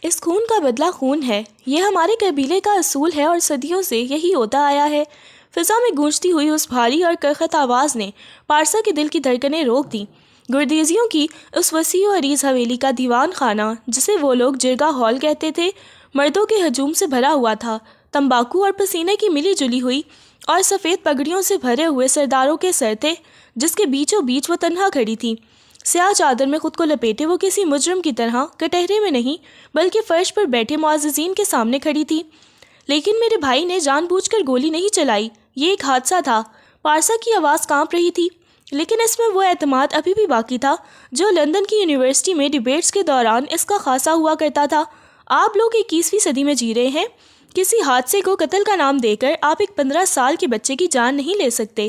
اس خون کا بدلہ خون ہے، یہ ہمارے قبیلے کا اصول ہے اور صدیوں سے یہی ہوتا آیا ہے۔ فضا میں گونجتی ہوئی اس بھاری اور کرخت آواز نے پارسا کے دل کی دھڑکنیں روک دیں۔ گردیزیوں کی اس وسیع و عریض حویلی کا دیوان خانہ، جسے وہ لوگ جرگا ہال کہتے تھے، مردوں کے ہجوم سے بھرا ہوا تھا۔ تمباکو اور پسینے کی ملی جلی ہوئی اور سفید پگڑیوں سے بھرے ہوئے سرداروں کے سر تھے، جس کے بیچوں بیچ وہ تنہا کھڑی تھی۔ سیاہ چادر میں خود کو لپیٹے وہ کسی مجرم کی طرح کٹہرے میں نہیں بلکہ فرش پر بیٹھے معززین کے سامنے کھڑی تھی۔ لیکن میرے بھائی نے جان بوجھ کر گولی نہیں چلائی، یہ ایک حادثہ تھا۔ پارسا کی آواز کانپ رہی تھی، لیکن اس میں وہ اعتماد ابھی بھی باقی تھا جو لندن کی یونیورسٹی میں ڈیبیٹس کے دوران اس کا خاصا ہوا کرتا تھا۔ آپ لوگ 21ویں صدی میں جی رہے ہیں، کسی حادثے کو قتل کا نام دے کر آپ ایک 15 سال کے بچے کی جان نہیں لے سکتے۔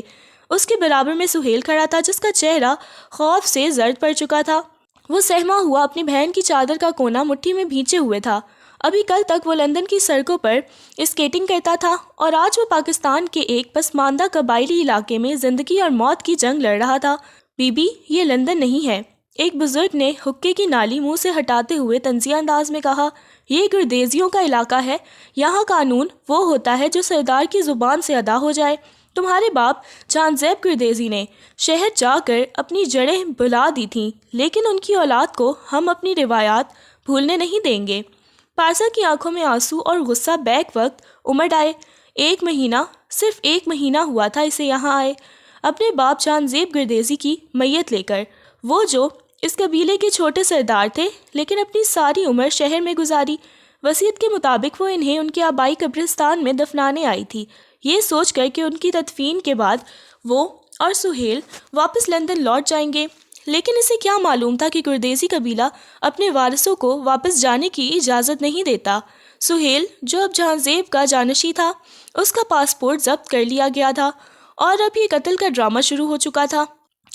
اس کے برابر میں سہیل کھڑا تھا، جس کا چہرہ خوف سے زرد پڑ چکا تھا۔ وہ سہما ہوا اپنی بہن کی چادر کا کونا مٹھی میں بھینچے ہوئے تھا۔ ابھی کل تک وہ لندن کی سڑکوں پر اسکیٹنگ کرتا تھا اور آج وہ پاکستان کے ایک پسماندہ قبائلی علاقے میں زندگی اور موت کی جنگ لڑ رہا تھا۔ بی بی، یہ لندن نہیں ہے، ایک بزرگ نے حقے کی نالی منہ سے ہٹاتے ہوئے طنزیہ انداز میں کہا۔ یہ گردیزیوں کا علاقہ ہے، یہاں قانون وہ ہوتا ہے جو سردار کی زبان سے ادا ہو جائے۔ تمہارے باپ جان زیب گردیزی نے شہر جا کر اپنی جڑیں بھلا دی تھیں، لیکن ان کی اولاد کو ہم اپنی روایات بھولنے نہیں دیں گے۔ پارسا کی آنکھوں میں آنسو اور غصہ بیک وقت امڑ آئے۔ 1 مہینہ، صرف 1 مہینہ ہوا تھا اسے یہاں آئے، اپنے باپ جان زیب گردیزی کی میت لے کر، وہ جو اس قبیلے کے چھوٹے سردار تھے، لیکن اپنی ساری عمر شہر میں گزاری۔ وصیت کے مطابق وہ انہیں ان کے آبائی قبرستان میں دفنانے آئی تھی، یہ سوچ کر کہ ان کی تدفین کے بعد وہ اور سہیل واپس لندن لوٹ جائیں گے۔ لیکن اسے کیا معلوم تھا کہ گردیزی قبیلہ اپنے وارثوں کو واپس جانے کی اجازت نہیں دیتا۔ سہیل، جو اب جہاں زیب کا جانشین تھا، اس کا پاسپورٹ ضبط کر لیا گیا تھا اور اب یہ قتل کا ڈرامہ شروع ہو چکا تھا۔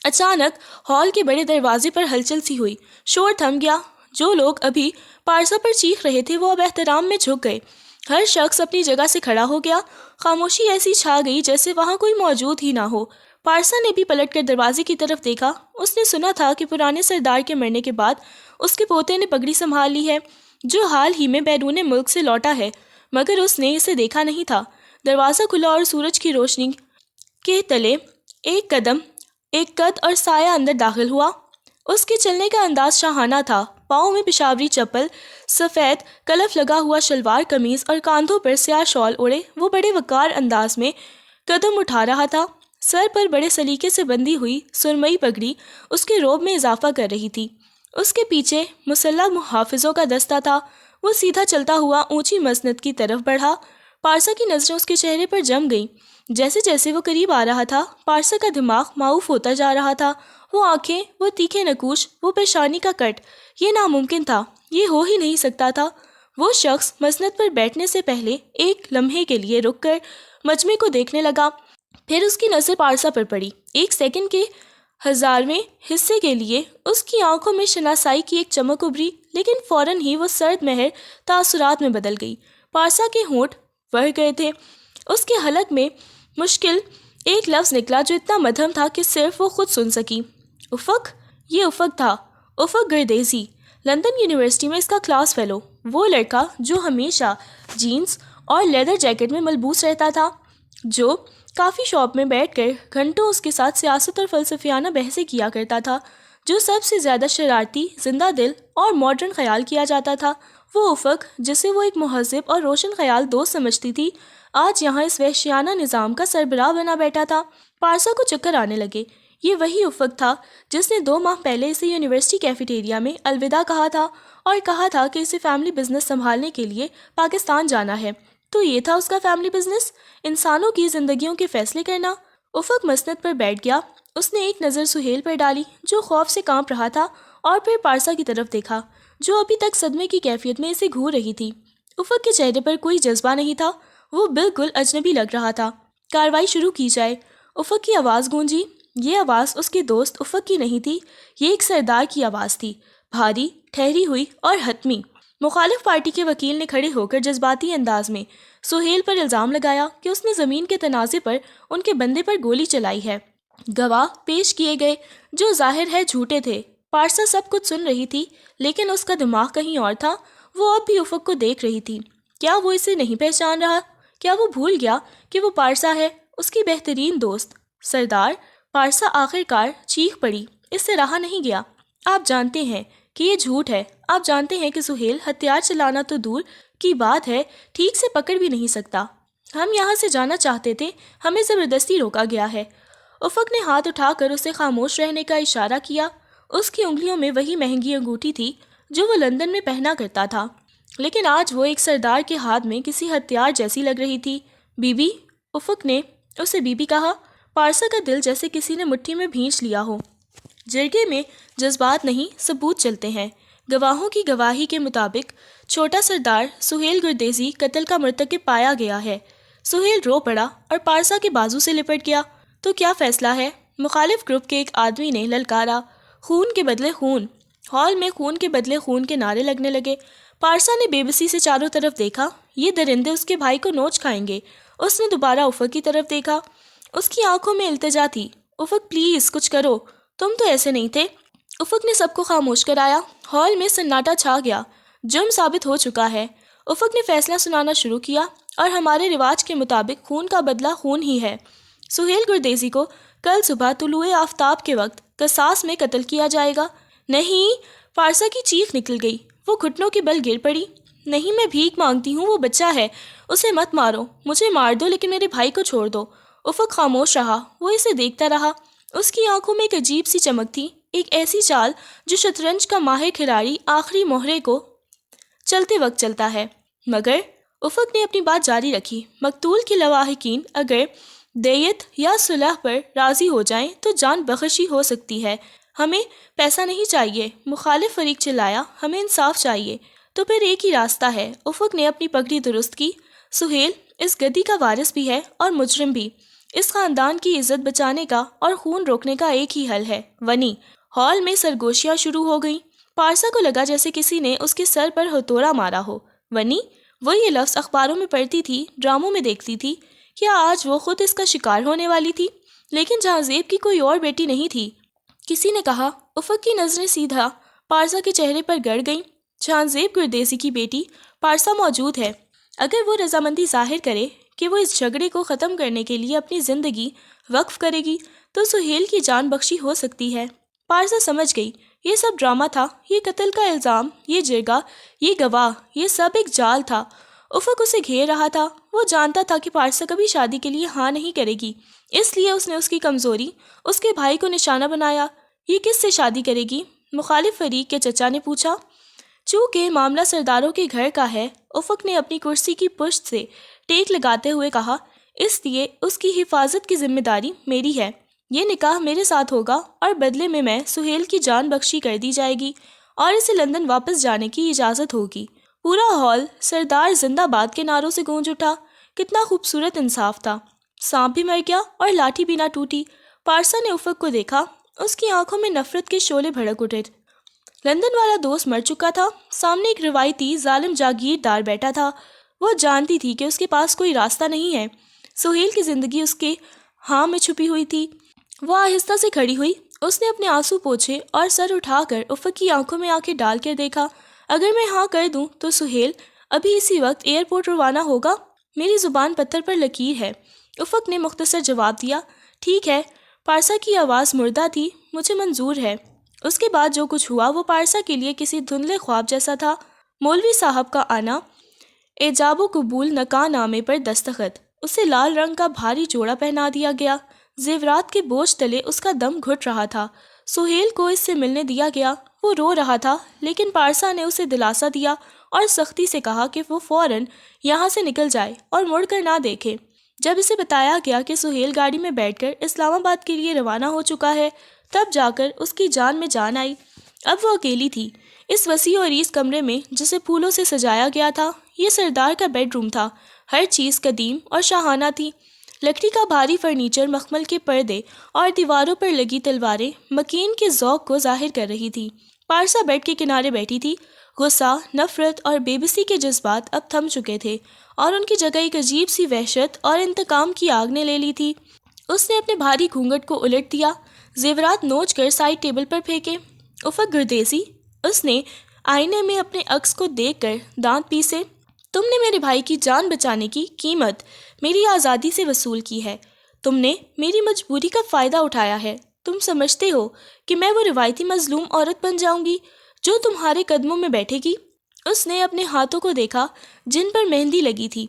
اچانک ہال کے بڑے دروازے پر ہلچل سی ہوئی، شور تھم گیا۔ جو لوگ ابھی پارسا پر چیخ رہے تھے وہ اب احترام میں جھک گئے۔ ہر شخص اپنی جگہ سے کھڑا ہو گیا، خاموشی ایسی چھا گئی جیسے وہاں کوئی موجود ہی نہ ہو۔ پارسا نے بھی پلٹ کر دروازے کی طرف دیکھا۔ اس نے سنا تھا کہ پرانے سردار کے مرنے کے بعد اس کے پوتے نے پگڑی سنبھال لی ہے، جو حال ہی میں بیرون ملک سے لوٹا ہے، مگر اس نے اسے دیکھا نہیں تھا۔ دروازہ کھلا اور سورج کی روشنی کے تلے ایک قد اور سایہ اندر داخل ہوا۔ اس کے چلنے کا انداز شاہانہ تھا، پاؤں میں پشاوری چپل، سفید کلف لگا ہوا شلوار قمیض اور کاندھوں پر سیاہ شال اوڑے وہ بڑے وقار انداز میں قدم اٹھا رہا تھا۔ سر پر بڑے سلیقے سے بندھی ہوئی سرمئی پگڑی اس کے رعب میں اضافہ کر رہی تھی۔ اس کے پیچھے مسلح محافظوں کا دستہ تھا۔ وہ سیدھا چلتا ہوا اونچی مسند کی طرف بڑھا۔ پارسا کی نظریں اس کے چہرے پر جم گئیں۔ جیسے جیسے وہ قریب آ رہا تھا، پارسا کا دماغ معاف ہوتا جا رہا تھا۔ وہ آنکھیں، وہ تیکھے نکوش، وہ پیشانی کا کٹ، یہ ناممکن تھا، یہ ہو ہی نہیں سکتا تھا۔ وہ شخص مسند پر بیٹھنے سے پہلے ایک لمحے کے لیے رک کر مجمع کو دیکھنے لگا، پھر اس کی نظر پارسا پر پڑی۔ 1 سیکنڈ کے 1000ویں حصے کے لیے اس کی آنکھوں میں شناسائی کی ایک چمک ابھری، لیکن فوراً ہی وہ سرد مہر تاثرات میں بدل گئی۔ پارسا کے ہونٹ بڑھ گئے تھے، اس کے حلق میں مشکل ایک لفظ نکلا جو اتنا مدھم تھا کہ صرف وہ خود سن سکی۔ افق؟ یہ افق تھا، افق گردیزی، لندن یونیورسٹی میں اس کا کلاس فیلو، وہ لڑکا جو ہمیشہ جینز اور لیدر جیکٹ میں ملبوس رہتا تھا، جو کافی شاپ میں بیٹھ کر گھنٹوں اس کے ساتھ سیاست اور فلسفیانہ بحثیں کیا کرتا تھا، جو سب سے زیادہ شرارتی، زندہ دل اور ماڈرن خیال کیا جاتا تھا۔ وہ افق، جسے وہ ایک مہذب اور روشن خیال دوست سمجھتی تھی، آج یہاں اس وحشیانہ نظام کا سربراہ بنا بیٹھا تھا۔ پارسا کو چکر آنے لگے۔ یہ وہی افق تھا جس نے 2 ماہ پہلے اسے یونیورسٹی کیفیٹیریا میں الوداع کہا تھا اور کہا تھا کہ اسے فیملی بزنس سنبھالنے کے لیے پاکستان جانا ہے۔ تو یہ تھا اس کا فیملی بزنس، انسانوں کی زندگیوں کے فیصلے کرنا۔ افق مسند پر بیٹھ گیا۔ اس نے ایک نظر سہیل پر ڈالی جو خوف سے کانپ رہا تھا، اور پھر پارسا کی طرف دیکھا جو ابھی تک صدمے کی کیفیت میں اسے گھور رہی تھی۔ افق کے چہرے پر کوئی جذبہ نہیں تھا، وہ بالکل اجنبی لگ رہا تھا۔ کارروائی شروع کی جائے، افق کی آواز گونجی۔ یہ آواز اس کے دوست افق کی نہیں تھی، یہ ایک سردار کی آواز تھی، بھاری، ٹھہری ہوئی اور حتمی۔ مخالف پارٹی کے وکیل نے کھڑے ہو کر جذباتی انداز میں سہیل پر الزام لگایا کہ اس نے زمین کے تنازع پر ان کے بندے پر گولی چلائی ہے۔ گواہ پیش کیے گئے جو ظاہر ہے جھوٹے تھے۔ پارسا سب کچھ سن رہی تھی، لیکن اس کا دماغ کہیں اور تھا۔ وہ اب بھی افق کو دیکھ رہی تھی۔ کیا وہ اسے نہیں پہچان رہا؟ کیا وہ بھول گیا کہ وہ پارسا ہے، اس کی بہترین دوست؟ سردار، پارسا آخر کار چیخ پڑی، اس سے رہا نہیں گیا۔ آپ جانتے ہیں کہ یہ جھوٹ ہے، آپ جانتے ہیں کہ سہیل ہتھیار چلانا تو دور کی بات ہے، ٹھیک سے پکڑ بھی نہیں سکتا۔ ہم یہاں سے جانا چاہتے تھے، ہمیں زبردستی روکا گیا ہے۔ افق نے ہاتھ اٹھا کر اسے خاموش رہنے کا اشارہ کیا۔ اس کی انگلیوں میں وہی مہنگی انگوٹھی تھی جو وہ لندن میں پہنا کرتا تھا، لیکن آج وہ ایک سردار کے ہاتھ میں کسی ہتھیار جیسی لگ رہی تھی۔ بی بی، افق نے اسے بی بی کہا۔ پارسا کا دل جیسے کسی نے مٹھی میں بھینچ لیا ہو۔ جرگے میں جذبات نہیں، ثبوت چلتے ہیں۔ گواہوں کی گواہی کے مطابق چھوٹا سردار سہیل گردیزی قتل کا مرتکب پایا گیا ہے۔ سہیل رو پڑا اور پارسا کے بازو سے لپٹ گیا۔ تو کیا فیصلہ ہے؟ مخالف گروپ کے ایک آدمی نے للکارا۔ خون کے بدلے خون۔ ہال میں خون کے بدلے خون کے نعرے لگنے لگے۔ پارسا نے بے بسی سے چاروں طرف دیکھا، یہ درندے اس کے بھائی کو نوچ کھائیں گے۔ اس نے دوبارہ افق کی طرف دیکھا، اس کی آنکھوں میں التجا تھی۔ افق پلیز کچھ کرو، تم تو ایسے نہیں تھے۔ افق نے سب کو خاموش کرایا۔ ہال میں سناٹا چھا گیا۔ جرم ثابت ہو چکا ہے۔ افق نے فیصلہ سنانا شروع کیا، اور ہمارے رواج کے مطابق خون کا بدلہ خون ہی ہے۔ سہیل گردیزی کو کل صبح طلوع آفتاب کے وقت قصاص میں قتل کیا جائے گا۔ نہیں! پارسا کی چیخ نکل گئی، وہ گھٹنوں کے بل گر پڑی۔ نہیں، میں بھیک مانگتی ہوں، وہ بچہ ہے، اسے مت مارو، مجھے مار دو لیکن میرے بھائی کو چھوڑ دو۔ افق خاموش رہا، وہ اسے دیکھتا رہا۔ اس کی آنکھوں میں ایک عجیب سی چمک تھی، ایک ایسی چال جو شطرنج کا ماہر کھلاڑی آخری مہرے کو چلتے وقت چلتا ہے۔ مگر افق نے اپنی بات جاری رکھی، مقتول کے لواحقین اگر دیت یا صلح پر راضی ہو جائیں تو جان بخشی ہو سکتی ہے۔ ہمیں پیسہ نہیں چاہیے، مخالف فریق چلایا، ہمیں انصاف چاہیے۔ تو پھر ایک ہی راستہ ہے۔ افق نے اپنی پگڑی درست کی۔ سہیل اس گدی کا وارث بھی ہے اور مجرم بھی۔ اس خاندان کی عزت بچانے کا اور خون روکنے کا ایک ہی حل ہے، ونی۔ ہال میں سرگوشیاں شروع ہو گئیں۔ پارسا کو لگا جیسے کسی نے اس کے سر پر ہتھوڑا مارا ہو۔ ونی؟ وہ یہ لفظ اخباروں میں پڑھتی تھی، ڈراموں میں دیکھتی تھی۔ کیا آج وہ خود اس کا شکار ہونے والی تھی؟ لیکن جہاں زیب کی کوئی اور بیٹی نہیں تھی۔ کسی نے کہا۔ افق کی نظریں سیدھا پارسا کے چہرے پر گڑ گئیں۔ جہاں زیب گردیزی کی بیٹی پارسا موجود ہے، اگر وہ رضامندی ظاہر کرے کہ وہ اس جھگڑے کو ختم کرنے کے لیے اپنی زندگی وقف کرے گی تو سہیل کی جان بخشی ہو سکتی ہے۔ پارسا سمجھ گئی، یہ سب ڈرامہ تھا، یہ قتل کا الزام، یہ جرگہ، یہ گواہ، یہ سب ایک جال تھا۔ افق اسے گھیر رہا تھا۔ وہ جانتا تھا کہ پارسا کبھی شادی کے لیے ہاں نہیں کرے گی، اس لیے اس نے اس کی کمزوری، اس کے بھائی کو نشانہ بنایا۔ یہ کس سے شادی کرے گی؟ مخالف فریق کے چچا نے پوچھا۔ چونکہ معاملہ سرداروں کے گھر کا ہے، افق نے اپنی کرسی کی پشت سے ٹیک لگاتے ہوئے کہا، اس لیے اس کی حفاظت کی ذمہ داری میری ہے۔ یہ نکاح میرے ساتھ ہوگا اور بدلے میں سہیل کی جان بخشی کر دی جائے گی اور اسے لندن واپس جانے کی اجازت ہوگی۔ پورا ہال سردار زندہ باد کے نعروں سے گونج اٹھا۔ کتنا خوبصورت انصاف تھا۔ سانپ بھی مر گیا اور لاٹھی بھی نہ ٹوٹی۔ پارسا نے افق کو دیکھا، اس کی آنکھوں میں نفرت کے شعلے بھڑک اٹھے۔ لندن والا دوست مر چکا تھا، سامنے ایک روایتی ظالم جاگیردار بیٹھا تھا۔ وہ جانتی تھی کہ اس کے پاس کوئی راستہ نہیں ہے۔ سہیل کی زندگی اس کے ہاں میں چھپی ہوئی تھی۔ وہ آہستہ سے کھڑی ہوئی، اس نے اپنے آنسو پوچھے اور سر اٹھا کر افق کی آنکھوں میں آنکھیں ڈال کر دیکھا۔ اگر میں ہاں کر دوں تو سہیل ابھی اسی وقت ایئرپورٹ روانہ ہوگا؟ میری زبان پتھر پر لکیر ہے۔ افق نے مختصر جواب دیا، ٹھیک ہے۔ پارسا کی آواز مردہ تھی، مجھے منظور ہے۔ اس کے بعد جو کچھ ہوا وہ پارسا کے لیے کسی دھندلے خواب جیسا تھا۔ مولوی صاحب کا آنا، ایجاب و قبول نکاح نامے پر دستخط، اسے لال رنگ کا بھاری جوڑا پہنا دیا گیا۔ زیورات کے بوجھ تلے اس کا دم گھٹ رہا تھا۔ سہیل کو اس سے ملنے دیا گیا، وہ رو رہا تھا، لیکن پارسا نے اسے دلاسا دیا اور سختی سے کہا کہ وہ فوراً یہاں سے نکل جائے اور مڑ کر نہ دیکھے۔ جب اسے بتایا گیا کہ سہیل گاڑی میں بیٹھ کر اسلام آباد کے لیے روانہ ہو چکا ہے، تب جا کر اس کی جان میں جان آئی۔ اب وہ اکیلی تھی اس وسیع و عریض کمرے میں جسے پھولوں سے سجایا گیا تھا۔ یہ سردار کا بیڈ روم تھا، ہر چیز قدیم اور شاہانہ تھی۔ لکڑی کا بھاری فرنیچر، مخمل کے پردے اور دیواروں پر لگی تلواریں مکین کے ذوق کو ظاہر کر رہی تھی۔ پارسا بیڈ کے کنارے بیٹھی تھی۔ غصہ، نفرت اور بے بسی کے جذبات اب تھم چکے تھے اور ان کی جگہ ایک عجیب سی وحشت اور انتقام کی آگ نے لے لی تھی۔ اس نے اپنے بھاری گھونگھٹ کو الٹ دیا، زیورات نوچ کر سائڈ ٹیبل پر پھینکے۔ افق گردیزی، اس نے آئینے میں اپنے عکس کو دیکھ کر دانت پیسے۔ تم نے میرے بھائی کی جان بچانے کی قیمت میری آزادی سے وصول کی ہے۔ تم نے میری مجبوری کا فائدہ اٹھایا ہے۔ تم سمجھتے ہو کہ میں وہ روایتی مظلوم عورت بن جاؤں گی جو تمہارے قدموں میں بیٹھے گی؟ اس نے اپنے ہاتھوں کو دیکھا جن پر مہندی لگی تھی۔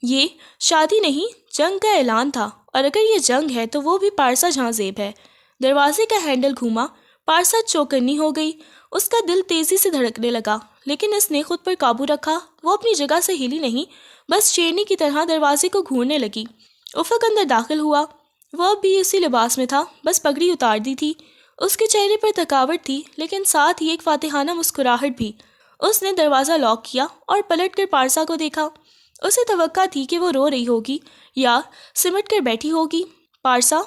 یہ شادی نہیں، جنگ کا اعلان تھا، اور اگر یہ جنگ ہے تو وہ بھی پارسا جہاں زیب ہے۔ دروازے کا ہینڈل گھوما، پارسا چوکنی ہو گئی۔ اس کا دل تیزی سے دھڑکنے لگا، لیکن اس نے خود پر قابو رکھا۔ وہ اپنی جگہ سے ہلی نہیں، بس شیرنی کی طرح دروازے کو گھورنے لگی۔ افق اندر داخل ہوا۔ وہ اب بھی اسی لباس میں تھا، بس پگڑی اتار دی تھی۔ اس کے چہرے پر تھکاوٹ تھی، لیکن ساتھ ہی ایک فاتحانہ مسکراہٹ بھی۔ اس نے دروازہ لاک کیا اور پلٹ کر پارسا کو دیکھا۔ اسے توقع تھی کہ وہ رو رہی ہوگی یا سمٹ کر بیٹھی ہوگی۔ پارسا،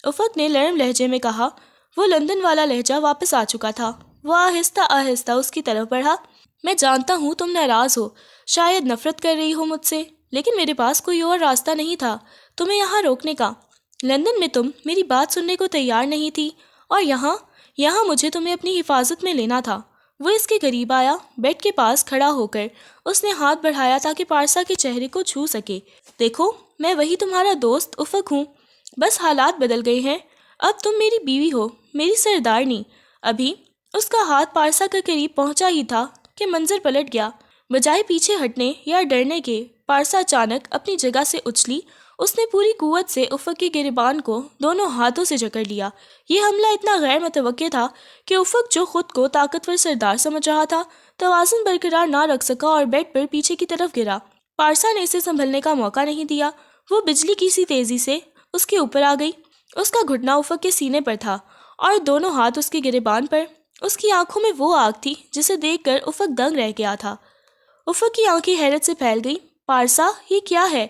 افق نے نرم لہجے میں کہا۔ وہ لندن والا لہجہ واپس آ چکا تھا۔ وہ آہستہ آہستہ اس کی طرف بڑھا۔ میں جانتا ہوں تم ناراض ہو، شاید نفرت کر رہی ہو مجھ سے، لیکن میرے پاس کوئی اور راستہ نہیں تھا تمہیں یہاں روکنے کا۔ لندن میں تم میری بات سننے کو تیار نہیں تھی، اور یہاں مجھے تمہیں اپنی حفاظت میں لینا تھا۔ وہ اس کے قریب آیا، بیڈ کے پاس کھڑا ہو کر اس نے ہاتھ بڑھایا تاکہ پارسا کے چہرے کو چھو سکے۔ دیکھو، میں وہی تمہارا دوست افق ہوں، بس حالات بدل گئے ہیں۔ اب تم میری بیوی ہو، میری سردارنی۔ ابھی اس کا ہاتھ پارسا کے قریب پہنچا ہی تھا کہ منظر پلٹ گیا۔ بجائے پیچھے ہٹنے یا ڈرنے کے، پارسا اچانک اپنی جگہ سے اچھلی۔ اس نے پوری قوت سے افق کے گریبان کو دونوں ہاتھوں سے جکڑ لیا۔ یہ حملہ اتنا غیر متوقع تھا کہ افق، جو خود کو طاقتور سردار سمجھ رہا تھا، توازن برقرار نہ رکھ سکا اور بیڈ پر پیچھے کی طرف گرا۔ پارسا نے اسے سنبھلنے کا موقع نہیں دیا۔ وہ بجلی کی سی تیزی سے اس کے اوپر آ گئی۔ اس کا گھٹنا افق کے سینے پر تھا اور دونوں ہاتھ اس کے گریبان پر۔ اس کی آنکھوں میں وہ آگ تھی جسے دیکھ کر افق دنگ رہ گیا تھا۔ افق کی آنکھیں حیرت سے پھیل گئی۔ پارسا، یہ کیا ہے؟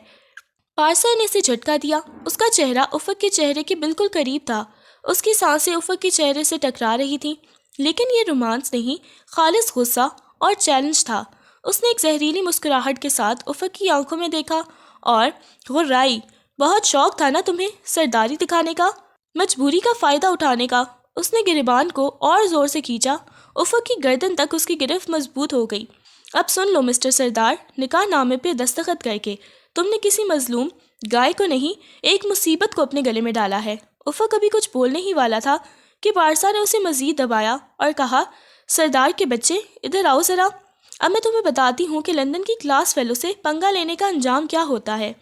پارسا نے اسے جھٹکا دیا۔ اس کا چہرہ افق کے چہرے کے بالکل قریب تھا۔ اس کی سانسیں افق کے چہرے سے ٹکرا رہی تھیں، لیکن یہ رومانس نہیں، خالص غصہ اور چیلنج تھا۔ اس نے ایک زہریلی مسکراہٹ کے ساتھ افق کی آنکھوں میں دیکھا اور غرائی، بہت شوق تھا نا تمہیں سرداری دکھانے کا، مجبوری کا فائدہ اٹھانے کا۔ اس نے گریبان کو اور زور سے کھینچا۔ افق کی گردن تک اس کی گرفت مضبوط ہو گئی۔ اب سن لو مسٹر سردار، نکاح نامے پہ دستخط کر کے تم نے کسی مظلوم گائے کو نہیں، ایک مصیبت کو اپنے گلے میں ڈالا ہے۔ افق ابھی کچھ بولنے ہی والا تھا کہ پارسا نے اسے مزید دبایا اور کہا، سردار کے بچے، ادھر آؤ ذرا۔ اب میں تمہیں بتاتی ہوں کہ لندن کی کلاس فیلو سے پنگا لینے کا انجام کیا ہوتا ہے۔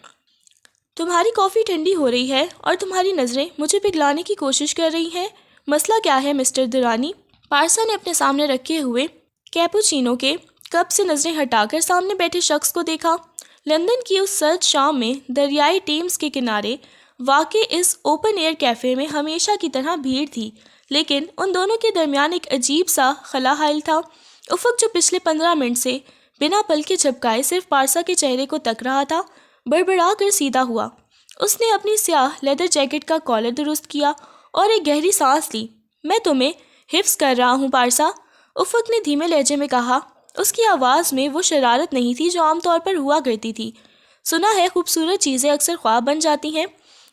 تمہاری کافی ٹھنڈی ہو رہی ہے اور تمہاری نظریں مجھے پگھلانے کی کوشش کر رہی ہیں۔ مسئلہ کیا ہے مسٹر درانی؟ پارسا نے اپنے سامنے رکھے ہوئے کیپوچینو کے کپ سے نظریں ہٹا کر سامنے بیٹھے شخص کو دیکھا۔ لندن کی اس سرد شام میں دریائے ٹیمز کے کنارے واقع اس اوپن ایئر کیفے میں ہمیشہ کی طرح بھیڑ تھی، لیکن ان دونوں کے درمیان ایک عجیب سا خلا حائل تھا۔ افق، جو پچھلے 15 منٹ سے بنا پلکے جھپکائے صرف پارسا کے چہرے کو تک رہا تھا، بڑبڑا کر سیدھا ہوا۔ اس نے اپنی سیاہ لیدر جیکٹ کا کالر درست کیا اور ایک گہری سانس لی۔ میں تمہیں حفظ کر رہا ہوں پارسا، افق نے دھیمے لہجے میں کہا۔ اس کی آواز میں وہ شرارت نہیں تھی جو عام طور پر ہوا کرتی تھی۔ سنا ہے خوبصورت چیزیں اکثر خواب بن جاتی ہیں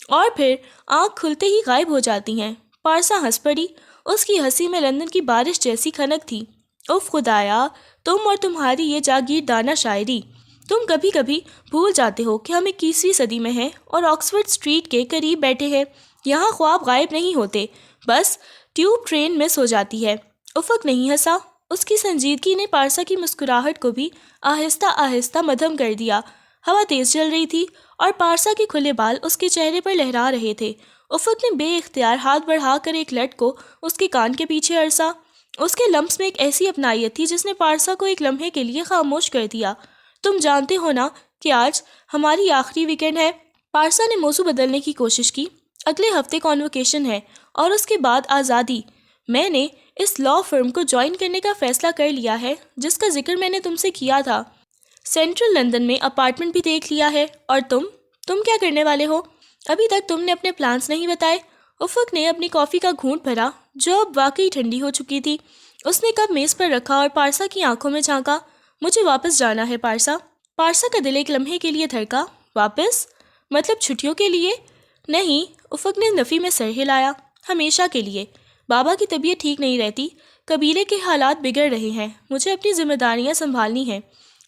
اور پھر آنکھ کھلتے ہی غائب ہو جاتی ہیں۔ پارسا ہنس پڑی۔ اس کی ہنسی میں لندن کی بارش جیسی کھنک تھی۔ اف خدایا، تم اور تمہاری یہ جاگیردانہ شاعری۔ تم کبھی کبھی بھول جاتے ہو کہ ہم 21ویں صدی میں ہیں اور آکسفورڈ اسٹریٹ کے قریب بیٹھے ہیں۔ یہاں خواب غائب نہیں ہوتے، بس ٹیوب ٹرین مس ہو جاتی ہے۔ افق نہیں ہنسا۔ اس کی سنجیدگی نے پارسا کی مسکراہٹ کو بھی آہستہ آہستہ مدھم کر دیا۔ ہوا تیز چل رہی تھی اور پارسا کے کھلے بال اس کے چہرے پر لہرا رہے تھے۔ افق نے بے اختیار ہاتھ بڑھا کر ایک لٹ کو اس کے کان کے پیچھے عرصا۔ اس کے لمس میں ایک ایسی اپنائیت تھی جس نے پارسا کو ایک لمحے کے لیے خاموش کر دیا۔ تم جانتے ہو نا کہ آج ہماری آخری ویکنڈ ہے۔ پارسا نے موضوع بدلنے کی کوشش کی۔ اگلے ہفتے کانوکیشن ہے اور اس کے بعد آزادی۔ میں نے اس لا فرم کو جوائن کرنے کا فیصلہ کر لیا ہے جس کا ذکر میں نے تم سے کیا تھا۔ سینٹرل لندن میں اپارٹمنٹ بھی دیکھ لیا ہے۔ اور تم کیا کرنے والے ہو؟ ابھی تک تم نے اپنے پلانس نہیں بتائے۔ افق نے اپنی کافی کا گھونٹ بھرا جو اب واقعی ٹھنڈی ہو چکی تھی۔ اس نے کپ میز پر رکھا اور پارسا کی آنکھوں میں جھانکا۔ مجھے واپس جانا ہے پارسا۔ پارسا کا دل ایک لمحے کے لیے دھڑکا۔ واپس؟ مطلب چھٹیوں کے لیے؟ نہیں، افق نے نفی میں سر ہلایا۔ ہمیشہ کے لیے۔ بابا کی طبیعت ٹھیک نہیں رہتی، قبیلے کے حالات بگڑ رہے ہیں، مجھے اپنی ذمہ داریاں سنبھالنی ہیں،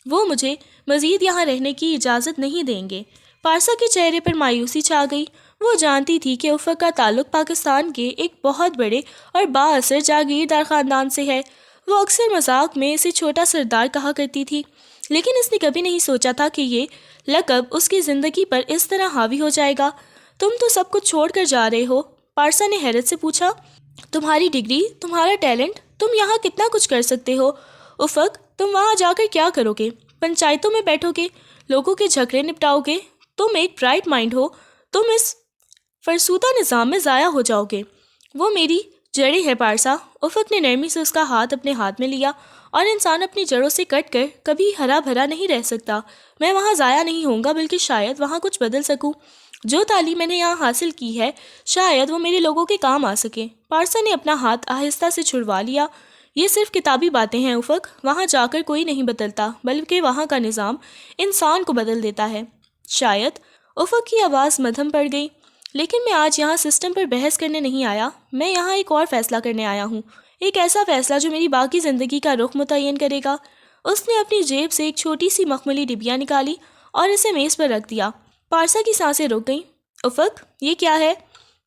وہ مجھے مزید یہاں رہنے کی اجازت نہیں دیں گے۔ پارسا کے چہرے پر مایوسی چھا گئی۔ وہ جانتی تھی کہ افق کا تعلق پاکستان کے ایک بہت بڑے اور بااثر جاگیردار خاندان سے ہے۔ وہ اکثر مذاق میں اسے چھوٹا سردار کہا کرتی تھی، لیکن اس نے کبھی نہیں سوچا تھا کہ یہ لقب اس کی زندگی پر اس طرح حاوی ہو جائے گا۔ تم تو سب کچھ چھوڑ کر جا رہے ہو؟ پارسا نے حیرت سے پوچھا۔ تمہاری ڈگری، تمہارا ٹیلنٹ، تم یہاں کتنا کچھ کر سکتے ہو۔ افق، تم وہاں جا کر کیا کرو گے؟ پنچایتوں میں بیٹھو گے، لوگوں کے جھگڑے نپٹاؤ گے؟ تم ایک برائٹ مائنڈ ہو، تم اس فرسودہ نظام میں ضائع ہو جاؤ گے۔ وہ میری جڑیں ہیں پارسا۔ افق نے نرمی سے اس کا ہاتھ اپنے ہاتھ میں لیا۔ اور انسان اپنی جڑوں سے کٹ کر کبھی ہرا بھرا نہیں رہ سکتا۔ میں وہاں ضائع نہیں ہوں گا، بلکہ شاید وہاں کچھ بدل سکوں۔ جو تعلیم میں نے یہاں حاصل کی ہے، شاید وہ میرے لوگوں کے کام آ سکے۔ پارسا نے اپنا ہاتھ آہستہ سے چھڑوا لیا۔ یہ صرف کتابی باتیں ہیں افق، وہاں جا کر کوئی نہیں بدلتا، بلکہ وہاں کا نظام انسان کو بدل دیتا ہے۔ شاید۔ افق کی آواز مدھم پڑ گئی۔ لیکن میں آج یہاں سسٹم پر بحث کرنے نہیں آیا، میں یہاں ایک اور فیصلہ کرنے آیا ہوں، ایک ایسا فیصلہ جو میری باقی زندگی کا رخ متعین کرے گا۔ اس نے اپنی جیب سے ایک چھوٹی سی مخملی ڈبیا نکالی اور اسے میز پر رکھ دیا۔ پارسا کی سانسیں رک گئیں۔ افق، یہ کیا ہے؟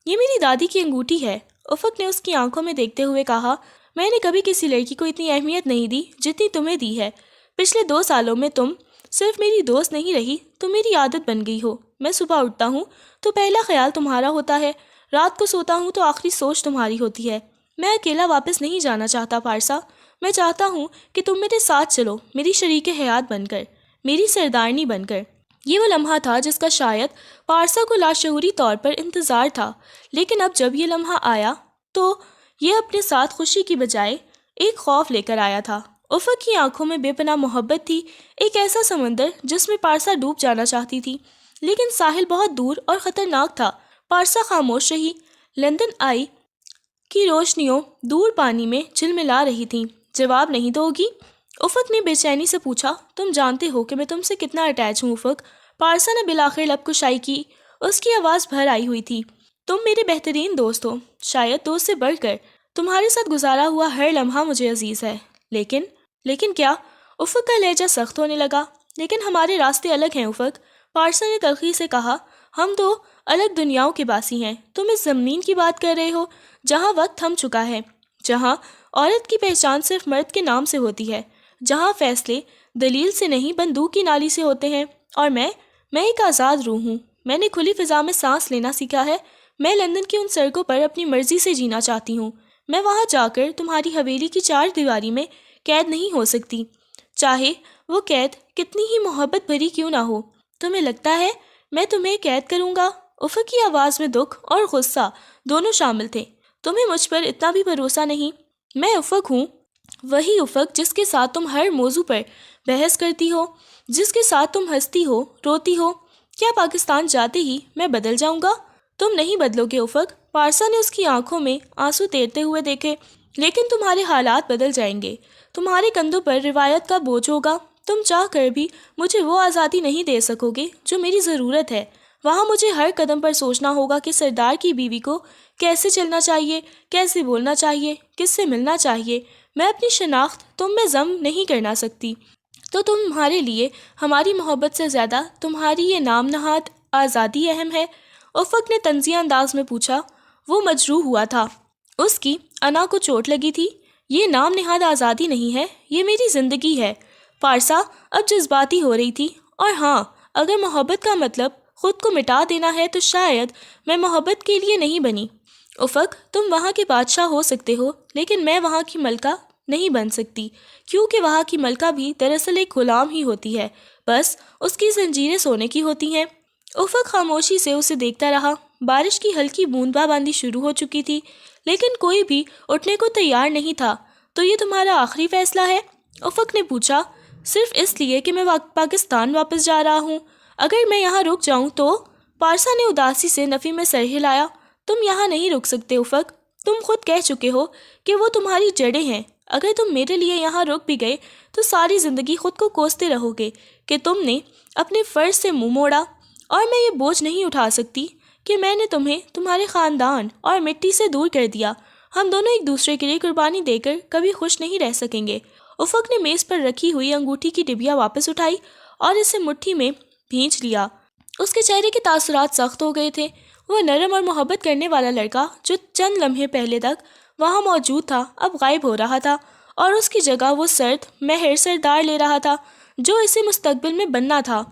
یہ میری دادی کی انگوٹھی ہے، افق نے اس کی آنکھوں میں دیکھتے ہوئے کہا۔ میں نے کبھی کسی لڑکی کو اتنی اہمیت نہیں دی جتنی تمہیں دی ہے۔ پچھلے 2 سالوں میں تم صرف میری دوست نہیں رہی، تم میری عادت بن گئی ہو۔ میں صبح اٹھتا ہوں تو پہلا خیال تمہارا ہوتا ہے، رات کو سوتا ہوں تو آخری سوچ تمہاری ہوتی ہے۔ میں اکیلا واپس نہیں جانا چاہتا پارسا، میں چاہتا ہوں کہ تم میرے ساتھ چلو، میری شریک حیات بن کر، میری سردارنی بن کر۔ یہ وہ لمحہ تھا جس کا شاید پارسا کو لاشعوری طور پر انتظار تھا، لیکن اب جب یہ لمحہ آیا تو یہ اپنے ساتھ خوشی کی بجائے ایک خوف لے کر آیا تھا۔ افق کی آنکھوں میں بے پناہ محبت تھی، ایک ایسا سمندر جس میں پارسا ڈوب جانا چاہتی تھی، لیکن ساحل بہت دور اور خطرناک تھا۔ پارسا خاموش رہی۔ لندن آئی کی روشنیوں دور پانی میں جھلملا رہی تھیں۔ جواب نہیں دو گی؟ افق نے بے چینی سے پوچھا۔ تم جانتے ہو کہ میں تم سے کتنا اٹیچ ہوں افق۔ پارسا نے بالآخر لب کشائی کی، اس کی آواز بھر آئی ہوئی تھی۔ تم میرے بہترین دوست ہو، شاید دوست سے بڑھ کر۔ تمہارے ساتھ گزارا ہوا ہر لمحہ مجھے عزیز ہے، لیکن کیا؟ افق کا لہجہ سخت ہونے لگا۔ لیکن ہمارے راستے الگ ہیں افق، پارسا نے تلخی سے کہا۔ ہم 2 الگ دنیاؤں کے باسی ہیں۔ تم اس زمین کی بات کر رہے ہو جہاں وقت تھم چکا ہے، جہاں عورت کی پہچان صرف مرد کے نام سے ہوتی ہے، جہاں فیصلے دلیل سے نہیں بندوق کی نالی سے ہوتے ہیں۔ اور میں ایک آزاد روح ہوں، میں نے کھلی فضا میں سانس لینا سیکھا ہے۔ میں لندن کی ان سڑکوں پر اپنی مرضی سے جینا چاہتی ہوں۔ میں وہاں جا کر تمہاری حویلی کی 4 دیواری میں قید نہیں ہو سکتی، چاہے وہ قید کتنی ہی محبت بھری کیوں نہ ہو۔ تمہیں لگتا ہے میں تمہیں قید کروں گا؟ افق کی آواز میں دکھ اور غصہ دونوں شامل تھے۔ تمہیں مجھ پر اتنا بھی بھروسہ نہیں؟ میں افق ہوں، وہی افق جس کے ساتھ تم ہر موضوع پر بحث کرتی ہو، جس کے ساتھ تم ہنستی ہو، روتی ہو۔ کیا پاکستان جاتے ہی میں بدل جاؤں گا؟ تم نہیں بدلو گے افق۔ پارسا نے اس کی آنکھوں میں آنسو تیرتے ہوئے دیکھے۔ لیکن تمہارے حالات بدل جائیں گے، تمہارے کندھوں پر روایت کا بوجھ ہوگا۔ تم چاہ کر بھی مجھے وہ آزادی نہیں دے سکو گے جو میری ضرورت ہے۔ وہاں مجھے ہر قدم پر سوچنا ہوگا کہ سردار کی بیوی کو کیسے چلنا چاہیے، کیسے بولنا چاہیے، کس سے ملنا چاہیے۔ میں اپنی شناخت تم میں ضم نہیں کرنا سکتی، تو تمہارے لیے ہماری محبت سے زیادہ تمہاری یہ نام نہاد آزادی اہم ہے؟ افق نے طنزیہ انداز میں پوچھا۔ وہ مجروح ہوا تھا، اس کی انا کو چوٹ لگی تھی۔ یہ نام نہاد آزادی نہیں ہے، یہ میری زندگی ہے۔ پارسا اب جذباتی ہو رہی تھی۔ اور ہاں، اگر محبت کا مطلب خود کو مٹا دینا ہے تو شاید میں محبت کے لیے نہیں بنی۔ افق، تم وہاں کے بادشاہ ہو سکتے ہو، لیکن میں وہاں کی ملکہ نہیں بن سکتی، کیونکہ وہاں کی ملکہ بھی دراصل ایک غلام ہی ہوتی ہے، بس اس کی زنجیریں سونے کی ہوتی ہیں۔ افق خاموشی سے اسے دیکھتا رہا۔ بارش کی ہلکی بوندا باندی شروع ہو چکی تھی، لیکن کوئی بھی اٹھنے کو تیار نہیں تھا۔ تو یہ تمہارا آخری فیصلہ ہے؟ افق نے پوچھا۔ صرف اس لیے کہ میں پاکستان واپس جا رہا ہوں، اگر میں یہاں رک جاؤں تو؟ پارسا نے اداسی سے نفی میں سر ہلایا۔ تم یہاں نہیں رک سکتے افق، تم خود کہہ چکے ہو کہ وہ تمہاری جڑیں ہیں۔ اگر تم میرے لیے یہاں رک بھی گئے تو ساری زندگی خود کو کوستے رہو گے کہ تم نے اپنے فرض سے منہ موڑا، اور میں یہ بوجھ نہیں اٹھا سکتی کہ میں نے تمہیں تمہارے خاندان اور مٹی سے دور کر دیا۔ ہم دونوں ایک دوسرے کے لیے قربانی دے کر کبھی خوش نہیں رہ سکیں گے۔ افق نے میز پر رکھی ہوئی انگوٹھی کی ڈبیا واپس اٹھائی اور اسے مٹھی میں بھینچ لیا۔ اس کے چہرے کے تاثرات سخت ہو گئے تھے۔ وہ نرم اور محبت کرنے والا لڑکا جو چند لمحے پہلے تک وہاں موجود تھا اب غائب ہو رہا تھا، اور اس کی جگہ وہ سرد مہر سردار لے رہا تھا جو اسے مستقبل میں بننا تھا۔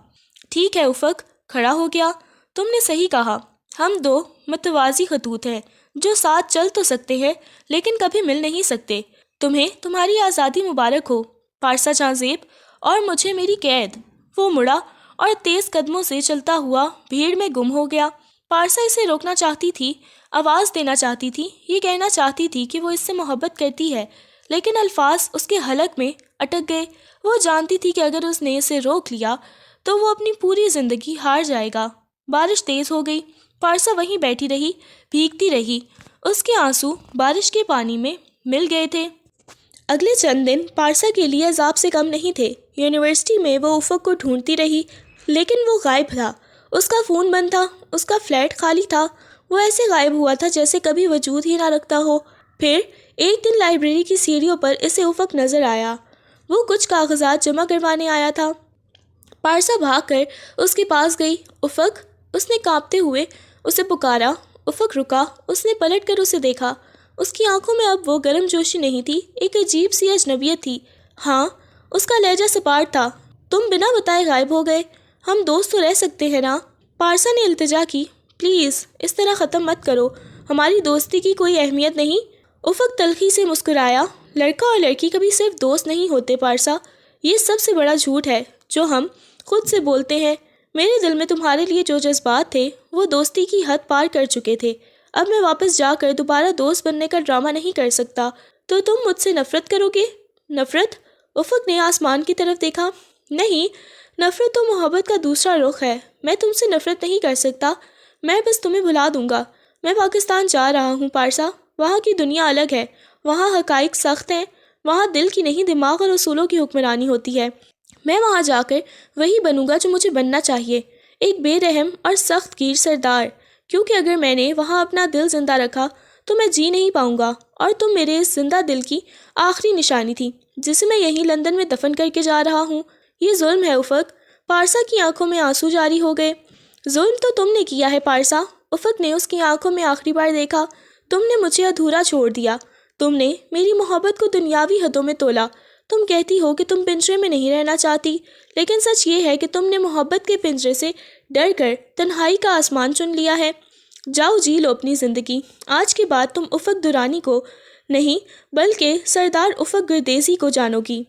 ٹھیک ہے افق کھڑا ہو گیا، تم نے صحیح کہا، ہم دو متوازی خطوط ہیں جو ساتھ چل تو سکتے ہیں لیکن کبھی مل نہیں سکتے۔ تمہیں تمہاری آزادی مبارک ہو پارسا جاں زیب، اور مجھے میری قید۔ وہ مڑا اور تیز قدموں سے چلتا ہوا بھیڑ میں گم ہو گیا۔ پارسا اسے روکنا چاہتی تھی، آواز دینا چاہتی تھی، یہ کہنا چاہتی تھی کہ وہ اس سے محبت کرتی ہے، لیکن الفاظ اس کے حلق میں اٹک گئے۔ وہ جانتی تھی کہ اگر اس نے اسے روک لیا تو وہ اپنی پوری زندگی ہار جائے گا۔ بارش تیز ہو گئی، پارسا وہیں بیٹھی رہی، بھیگتی رہی۔ اس کے آنسو بارش کے پانی میں مل گئے تھے۔ اگلے چند دن پارسا کے لیے عذاب سے کم نہیں تھے۔ یونیورسٹی میں وہ افق کو ڈھونڈتی رہی لیکن وہ غائب تھا۔ اس کا فون بند تھا، اس کا فلیٹ خالی تھا، وہ ایسے غائب ہوا تھا جیسے کبھی وجود ہی نہ رکھتا ہو۔ پھر ایک دن لائبریری کی سیڑھیوں پر اسے افق نظر آیا۔ وہ کچھ کاغذات جمع کروانے آیا تھا۔ پارسا بھاگ کر اس کے پاس گئی۔ افق، اس نے کانپتے ہوئے اسے پکارا۔ افق رکا، اس نے پلٹ کر اسے دیکھا۔ اس کی آنکھوں میں اب وہ گرم جوشی نہیں تھی، ایک عجیب سی اجنبیت تھی۔ ہاں، اس کا لہجہ سپاٹ تھا۔ تم بنا بتائے غائب ہو گئے، ہم دوست تو رہ سکتے ہیں نا؟ پارسا نے التجا کی۔ پلیز اس طرح ختم مت کرو، ہماری دوستی کی کوئی اہمیت نہیں۔ افق تلخی سے مسکرایا۔ لڑکا اور لڑکی کبھی صرف دوست نہیں ہوتے پارسا، یہ سب سے بڑا جھوٹ ہے جو ہم خود سے بولتے ہیں۔ میرے دل میں تمہارے لیے جو جذبات تھے وہ دوستی کی حد پار کر چکے تھے۔ اب میں واپس جا کر دوبارہ دوست بننے کا ڈرامہ نہیں کر سکتا۔ تو تم مجھ سے نفرت کرو گے؟ نفرت؟ افق نے آسمان کی طرف دیکھا۔ نہیں، نفرت تو محبت کا دوسرا رخ ہے۔ میں تم سے نفرت نہیں کر سکتا، میں بس تمہیں بھلا دوں گا۔ میں پاکستان جا رہا ہوں پارسا، وہاں کی دنیا الگ ہے، وہاں حقائق سخت ہیں، وہاں دل کی نہیں دماغ اور اصولوں کی حکمرانی ہوتی ہے۔ میں وہاں جا کر وہی بنوں گا جو مجھے بننا چاہیے، ایک بے رحم اور سخت گیر سردار، کیونکہ اگر میں نے وہاں اپنا دل زندہ رکھا تو میں جی نہیں پاؤں گا، اور تم میرے اس زندہ دل کی آخری نشانی تھی جسے میں یہیں لندن میں دفن کر کے جا رہا ہوں۔ یہ ظلم ہے افق۔ پارسا کی آنکھوں میں آنسو جاری ہو گئے۔ ظلم تو تم نے کیا ہے پارسا۔ افق نے اس کی آنکھوں میں آخری بار دیکھا۔ تم نے مجھے ادھورا چھوڑ دیا، تم نے میری محبت کو دنیاوی حدوں میں تولا۔ تم کہتی ہو کہ تم پنجرے میں نہیں رہنا چاہتی، لیکن سچ یہ ہے کہ تم نے محبت کے پنجرے سے ڈر کر تنہائی کا آسمان چن لیا ہے۔ جاؤ جی لو اپنی زندگی۔ آج کے بعد تم افق درانی کو نہیں بلکہ سردار افق گردیزی کو جانو گی۔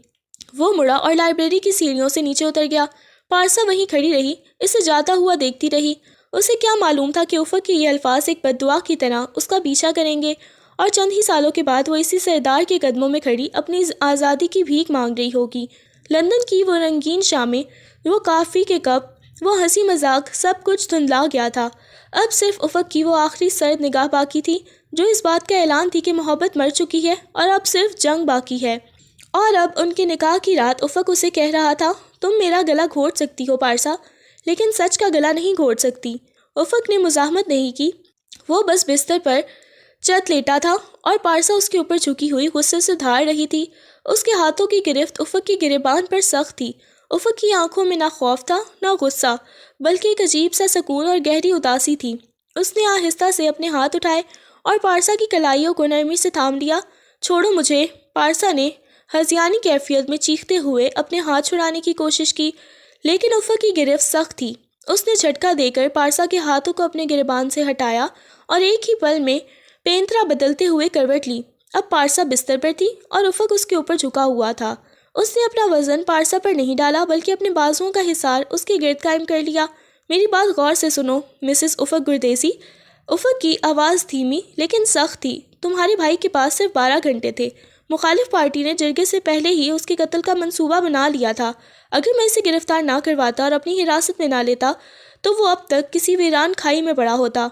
وہ مڑا اور لائبریری کی سیڑھیوں سے نیچے اتر گیا۔ پارسا وہیں کھڑی رہی، اسے جاتا ہوا دیکھتی رہی۔ اسے کیا معلوم تھا کہ افق کے یہ الفاظ ایک بد دعا کی طرح اس کا پیچھا کریں گے، اور چند ہی سالوں کے بعد وہ اسی سردار کے قدموں میں کھڑی اپنی آزادی کی بھیک مانگ رہی ہوگی۔ لندن کی وہ رنگین شامیں، وہ کافی کے کپ، وہ ہنسی مذاق، سب کچھ دھندلا گیا تھا۔ اب صرف افق کی وہ آخری سرد نگاہ باقی تھی جو اس بات کا اعلان تھی کہ محبت مر چکی ہے اور اب صرف جنگ باقی ہے۔ اور اب ان کے نکاح کی رات افق اسے کہہ رہا تھا، تم میرا گلا گھونٹ سکتی ہو پارسا، لیکن سچ کا گلا نہیں گھونٹ سکتی۔ افق نے مزاحمت نہیں کی، وہ بس بستر پر چت لیٹا تھا اور پارسا اس کے اوپر جھکی ہوئی غصے سے دھاڑ رہی تھی۔ اس کے ہاتھوں کی گرفت افق کی گریبان پر سخت تھی۔ افق کی آنکھوں میں نہ خوف تھا نہ غصہ، بلکہ ایک عجیب سا سکون اور گہری اداسی تھی۔ اس نے آہستہ سے اپنے ہاتھ اٹھائے اور پارسا کی کلائیوں کو نرمی سے تھام لیا۔ چھوڑو مجھے، پارسا نے ہذیانی کیفیت میں چیختے ہوئے اپنے ہاتھ چھڑانے کی کوشش کی، لیکن افق کی گرفت سخت تھی۔ اس نے جھٹکا دے کر پارسا کے ہاتھوں کو اپنے گریبان سے ہٹایا اور ایک ہی پل میں پینترا بدلتے ہوئے کروٹ لی۔ اب پارسا بستر پر تھی اور افق اس کے اوپر جھکا ہوا تھا۔ اس نے اپنا وزن پارسا پر نہیں ڈالا بلکہ اپنے بازوؤں کا حصار اس کے گرد قائم کر لیا۔ میری بات غور سے سنو مسز افق گردیزی۔ افق کی آواز دھیمی لیکن سخت تھی۔ تمہارے بھائی کے پاس صرف 12 گھنٹے تھے۔ مخالف پارٹی نے جرگے سے پہلے ہی اس کے قتل کا منصوبہ بنا لیا تھا۔ اگر میں اسے گرفتار نہ کرواتا اور اپنی حراست میں نہ لیتا تو وہ اب تک کسی ویران کھائی میں پڑا ہوتا۔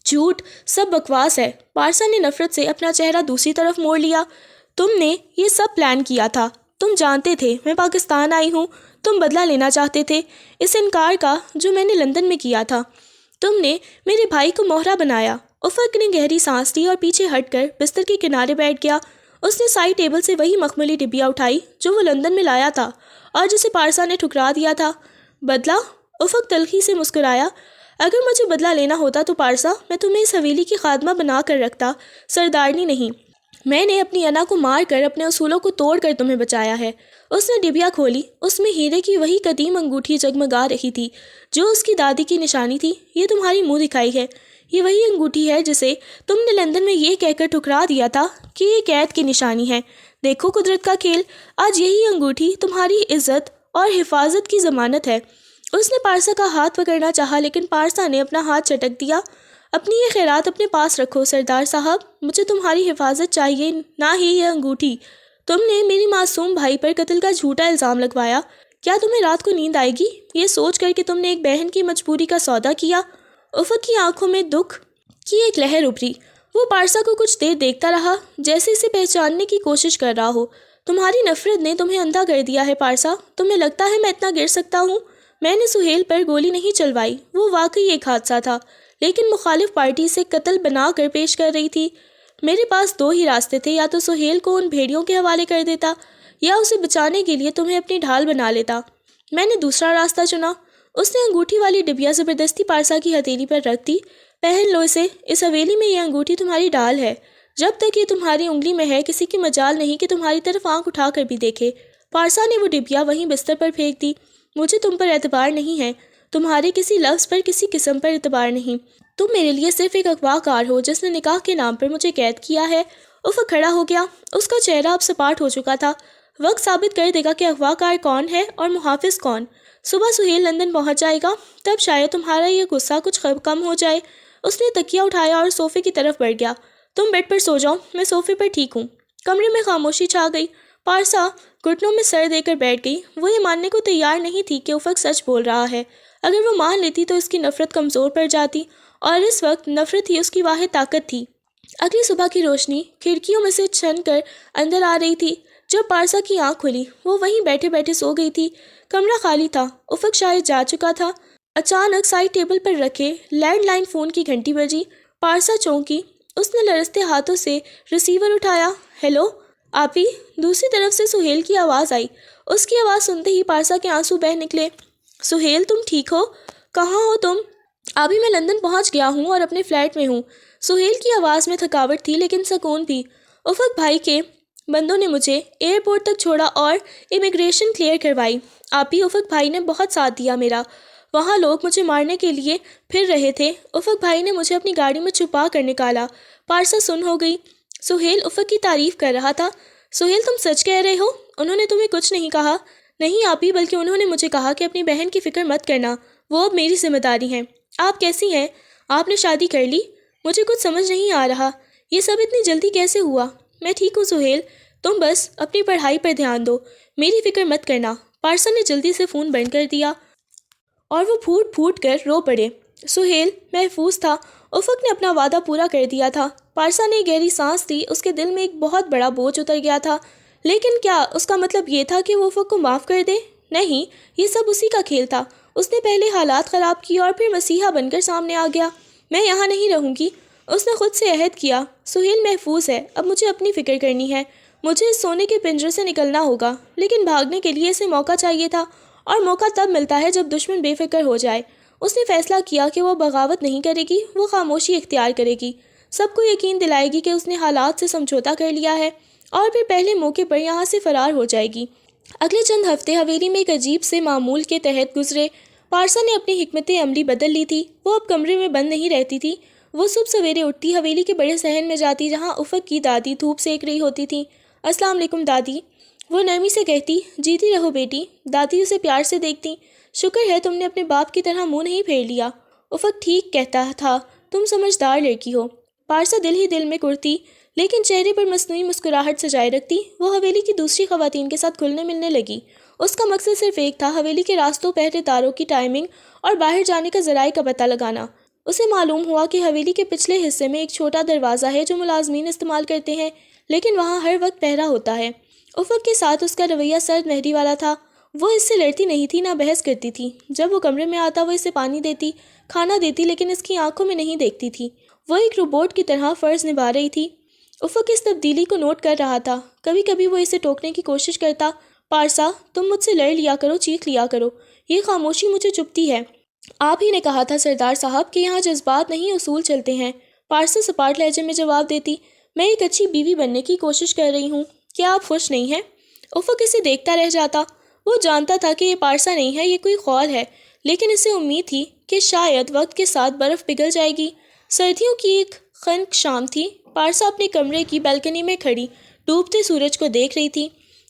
جھوٹ، سب بکواس ہے۔ پارسا نے نفرت سے اپنا چہرہ دوسری طرف موڑ لیا۔ تم نے یہ سب پلان کیا تھا، تم جانتے تھے میں پاکستان آئی ہوں، تم بدلہ لینا چاہتے تھے اس انکار کا جو میں نے لندن میں کیا تھا۔ تم نے میرے بھائی کو مہرہ بنایا، افق نے گہری سانس لی اور پیچھے ہٹ کر بستر کے کنارے بیٹھ گیا۔ اس نے سائڈ ٹیبل سے وہی مخملی ڈبیا اٹھائی جو وہ لندن میں لایا تھا اور جسے پارسا نے ٹھکرا دیا تھا۔ بدلہ؟ افق تلخی سے مسکرایا۔ اگر مجھے بدلہ لینا ہوتا تو پارسا، میں تمہیں اس حویلی کی خادمہ بنا کر رکھتا، سردارنی نہیں۔ میں نے اپنی انا کو مار کر اپنے اصولوں کو توڑ کر تمہیں بچایا ہے۔ اس نے ڈبیا کھولی۔ اس میں ہیرے کی وہی قدیم انگوٹھی جگمگا رہی تھی جو اس کی دادی کی نشانی تھی۔ یہ تمہاری منہ دکھائی ہے۔ یہ وہی انگوٹھی ہے جسے تم نے لندن میں یہ کہہ کر ٹھکرا دیا تھا کہ یہ قید کی نشانی ہے۔ دیکھو قدرت کا کھیل، آج یہی انگوٹھی تمہاری عزت اور حفاظت کی ضمانت ہے۔ اس نے پارسا کا ہاتھ پکڑنا چاہا لیکن پارسا نے اپنا ہاتھ چٹک دیا۔ اپنی یہ خیرات اپنے پاس رکھو سردار صاحب، مجھے تمہاری حفاظت چاہیے، نہ ہی یہ انگوٹھی۔ تم نے میری معصوم بھائی پر قتل کا جھوٹا الزام لگوایا۔ کیا تمہیں رات کو نیند آئے گی یہ سوچ کر کہ تم نے ایک بہن کی مجبوری کا سودا کیا؟ افق کی آنکھوں میں دکھ کی ایک لہر ابھری۔ وہ پارسا کو کچھ دیر دیکھتا رہا جیسے اسے پہچاننے کی کوشش کر رہا ہو۔ تمہاری نفرت نے تمہیں اندھا کر دیا ہے پارسا، تمہیں لگتا ہے میں اتنا گر سکتا ہوں؟ میں نے سہیل پر گولی نہیں چلوائی، وہ واقعی ایک حادثہ تھا، لیکن مخالف پارٹی سے قتل بنا کر پیش کر رہی تھی۔ میرے پاس دو ہی راستے تھے، یا تو سہیل کو ان بھیڑیوں کے حوالے کر دیتا یا اسے بچانے کے لیے تمہیں اپنی ڈھال بنا لیتا۔ میں نے دوسرا راستہ چنا۔ اس نے انگوٹھی والی ڈبیا زبردستی پارسا کی ہتھیلی پر رکھ دی۔ پہن لو اسے، اس حویلی میں یہ انگوٹھی تمہاری ڈال ہے۔ جب تک یہ تمہاری انگلی میں ہے کسی کی مجال نہیں کہ تمہاری طرف آنکھ اٹھا کر بھی دیکھے۔ پارسا نے وہ ڈبیا وہیں بستر پر پھینک دی۔ مجھے تم پر اعتبار نہیں ہے، تمہارے کسی لفظ پر، کسی قسم پر اعتبار نہیں۔ تم میرے لیے صرف ایک اغوا کار ہو جس نے نکاح کے نام پر مجھے قید کیا ہے۔ افق کھڑا ہو گیا۔ اس کا چہرہ اب سپاٹ ہو چکا تھا۔ وقت ثابت کر دے گا کہ اغوا کار کون ہے اور محافظ کون۔ صبح سہیل لندن پہنچ جائے گا، تب شاید تمہارا یہ غصہ کچھ کم ہو جائے۔ اس نے تکیہ اٹھایا اور صوفے کی طرف بڑھ گیا۔ تم بیڈ پر سو جاؤ، میں صوفے پر ٹھیک ہوں۔ کمرے میں خاموشی چھا گئی۔ پارسا گھٹنوں میں سر دے کر بیٹھ گئی۔ وہ یہ ماننے کو تیار نہیں تھی کہ افق سچ بول رہا ہے۔ اگر وہ مان لیتی تو اس کی نفرت کمزور پڑ جاتی، اور اس وقت نفرت ہی اس کی واحد طاقت تھی۔ اگلی صبح کی روشنی کھڑکیوں میں سے چھن کر اندر آ رہی تھی۔ جب پارسا کی آنکھ کھلی وہ وہیں بیٹھے بیٹھے سو گئی تھی۔ کمرہ خالی تھا، افق شاید جا چکا تھا۔ اچانک سائڈ ٹیبل پر رکھے لینڈ لائن فون کی گھنٹی بجی۔ پارسا چونکی۔ اس نے لرزتے ہاتھوں سے ریسیور اٹھایا۔ ہیلو آپی؟ دوسری طرف سے سہیل کی آواز آئی۔ اس کی آواز سنتے ہی پارسا کے آنسو بہہ نکلے۔ سہیل تم ٹھیک ہو؟ کہاں ہو تم؟ ابھی میں لندن پہنچ گیا ہوں اور اپنے فلیٹ میں ہوں۔ سہیل کی آواز میں تھکاوٹ تھی لیکن سکون بھی۔ افق بھائی کے بندوں نے مجھے ایئرپورٹ تک چھوڑا اور امیگریشن کلیئر کروائی۔ آپی افق بھائی نے بہت ساتھ دیا میرا، وہاں لوگ مجھے مارنے کے لیے پھر رہے تھے، افق بھائی نے مجھے اپنی گاڑی میں چھپا کر نکالا۔ پارسا سن ہو گئی۔ سہیل افق کی تعریف کر رہا تھا۔ سہیل تم سچ کہہ رہے ہو؟ انہوں نے تمہیں کچھ نہیں کہا؟ نہیں آپی، بلکہ انہوں نے مجھے کہا کہ اپنی بہن کی فکر مت کرنا، وہ اب میری ذمہ داری ہے۔ آپ کیسی ہیں؟ آپ نے شادی کر لی؟ مجھے کچھ سمجھ نہیں آ رہا، یہ سب اتنی جلدی کیسے ہوا؟ میں ٹھیک ہوں سہیل، تم بس اپنی پڑھائی پر دھیان دو، میری فکر مت کرنا۔ پارسا نے جلدی سے فون بند کر دیا اور وہ پھوٹ پھوٹ کر رو پڑے۔ سہیل محفوظ تھا، افق نے اپنا وعدہ پورا کر دیا تھا۔ پارسا نے گہری سانس لی، اس کے دل میں ایک بہت بڑا بوجھ اتر گیا تھا۔ لیکن کیا اس کا مطلب یہ تھا کہ وہ افق کو معاف کر دے؟ نہیں، یہ سب اسی کا کھیل تھا۔ اس نے پہلے حالات خراب کیے اور پھر مسیحا بن کر سامنے آ گیا۔ میں یہاں نہیں رہوں گی، اس نے خود سے عہد کیا۔ سہیل محفوظ ہے، اب مجھے اپنی فکر کرنی ہے۔ مجھے اس سونے کے پنجرے سے نکلنا ہوگا، لیکن بھاگنے کے لیے اسے موقع چاہیے تھا، اور موقع تب ملتا ہے جب دشمن بے فکر ہو جائے۔ اس نے فیصلہ کیا کہ وہ بغاوت نہیں کرے گی، وہ خاموشی اختیار کرے گی، سب کو یقین دلائے گی کہ اس نے حالات سے سمجھوتا کر لیا ہے، اور پھر پہلے موقع پر یہاں سے فرار ہو جائے گی۔ اگلے چند ہفتے حویلی میں ایک عجیب سے معمول کے تحت گزرے۔ پارسا نے اپنی حکمت عملی بدل لی تھی، وہ اب کمرے میں بند نہیں رہتی تھی۔ وہ صبح سویرے اٹھتی، حویلی کے بڑے صحن میں جاتی جہاں افق کی دادی دھوپ سیک رہی ہوتی تھی۔ السلام علیکم دادی، وہ نرمی سے کہتی۔ جیتی رہو بیٹی، دادی اسے پیار سے دیکھتی۔ شکر ہے تم نے اپنے باپ کی طرح منہ نہیں پھیر لیا، افق ٹھیک کہتا تھا، تم سمجھدار لڑکی ہو۔ پارسا دل ہی دل میں کرتی لیکن چہرے پر مصنوعی مسکراہٹ سجائے رکھتی۔ وہ حویلی کی دوسری خواتین کے ساتھ کھلنے ملنے لگی۔ اس کا مقصد صرف ایک تھا، حویلی کے راستوں، پہرے داروں کی ٹائمنگ اور باہر جانے کا ذرائع کا پتہ لگانا۔ اسے معلوم ہوا کہ حویلی کے پچھلے حصے میں ایک چھوٹا دروازہ ہے جو ملازمین استعمال کرتے ہیں، لیکن وہاں ہر وقت پہرا ہوتا ہے۔ افق کے ساتھ اس کا رویہ سرد مہری والا تھا، وہ اس سے لڑتی نہیں تھی، نہ بحث کرتی تھی۔ جب وہ کمرے میں آتا وہ اسے پانی دیتی، کھانا دیتی، لیکن اس کی آنکھوں میں نہیں دیکھتی تھی۔ وہ ایک روبوٹ کی طرح فرض نبھا رہی تھی۔ افق اس تبدیلی کو نوٹ کر رہا تھا۔ کبھی کبھی وہ اسے ٹوکنے کی کوشش کرتا، پارسا تم مجھ سے لڑ لیا کرو، چیخ لیا کرو، یہ خاموشی مجھے چبھتی ہے۔ آپ ہی نے کہا تھا سردار صاحب کہ یہاں جذبات نہیں اصول چلتے ہیں۔ پارسا سپاٹ لہجے میں جواب دیتی، میں ایک اچھی بیوی بننے کی کوشش کر رہی ہوں، کیا آپ خوش نہیں ہیں؟ افق اسے دیکھتا رہ جاتا۔ وہ جانتا تھا کہ یہ پارسا نہیں ہے، یہ کوئی خول ہے، لیکن اسے امید تھی کہ شاید وقت کے ساتھ برف پگھل جائے گی۔ سردیوں کی ایک خنک شام تھی۔ پارسا اپنے کمرے کی بالکنی میں کھڑی ڈوبتے سورج کو دیکھ رہی تھی۔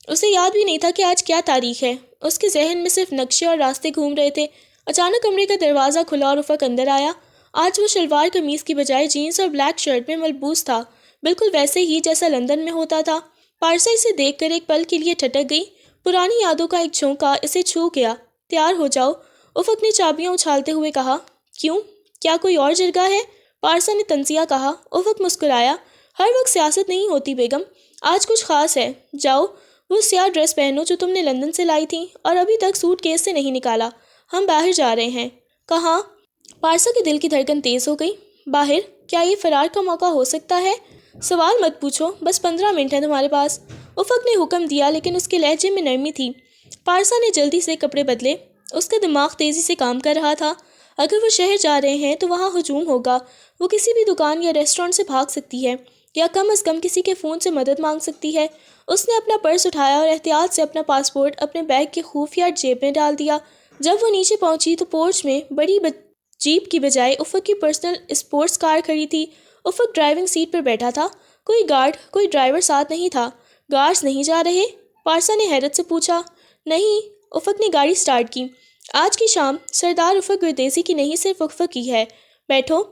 اسے یاد بھی نہیں تھا کہ آج کیا تاریخ ہے۔ اس کے ذہن میں صرف نقشے اور راستے گھوم رہے تھے۔ اچانک کمرے کا دروازہ کھلا اور افق اندر آیا۔ آج وہ شلوار قمیض کی بجائے جینس اور بلیک شرٹ میں ملبوس تھا، بالکل ویسے ہی جیسا لندن میں ہوتا تھا۔ پارسا اسے دیکھ کر ایک پل کے لیے ٹھٹک گئی۔ پرانی یادوں کا ایک جھونکا اسے چھو گیا۔ تیار ہو جاؤ، افق نے چابیاں اچھالتے ہوئے کہا۔ کیوں؟ کیا کوئی اور جرگہ ہے؟ پارسا نے تنزیہ کہا۔ افق مسکرایا۔ ہر وقت سیاست نہیں ہوتی بیگم، آج کچھ خاص ہے۔ جاؤ وہ سیاہ ڈریس پہنو جو تم نے لندن سے لائی تھی اور ابھی تک سوٹ کیس سے نہیں نکالا، ہم باہر جا رہے ہیں۔ کہاں؟ پارسا کے دل کی دھڑکن تیز ہو گئی۔ باہر؟ کیا یہ فرار کا موقع ہو سکتا ہے؟ سوال مت پوچھو، بس 15 منٹ ہیں تمہارے پاس، افق نے حکم دیا، لیکن اس کے لہجے میں نرمی تھی۔ پارسا نے جلدی سے کپڑے بدلے۔ اس کا دماغ تیزی سے کام کر رہا تھا۔ اگر وہ شہر جا رہے ہیں تو وہاں ہجوم ہوگا۔ وہ کسی بھی دکان یا ریسٹورانٹ سے بھاگ سکتی ہے، یا کم از کم کسی کے فون سے مدد مانگ سکتی ہے۔ اس نے اپنا پرس اٹھایا اور احتیاط سے اپنا پاسپورٹ اپنے بیگ کی خفیہ جیب میں ڈال دیا۔ جب وہ نیچے پہنچی تو پورچ میں بڑی جیپ کی بجائے افق کی پرسنل اسپورٹس کار کھڑی تھی۔ افق ڈرائیونگ سیٹ پر بیٹھا تھا۔ کوئی گارڈ، کوئی ڈرائیور ساتھ نہیں تھا۔ گارڈز نہیں جا رہے؟ پارسا نے حیرت سے پوچھا۔ نہیں، افق نے گاڑی سٹارٹ کی۔ آج کی شام سردار افق گردیزی کی نہیں، صرف افق کی ہے۔ بیٹھو۔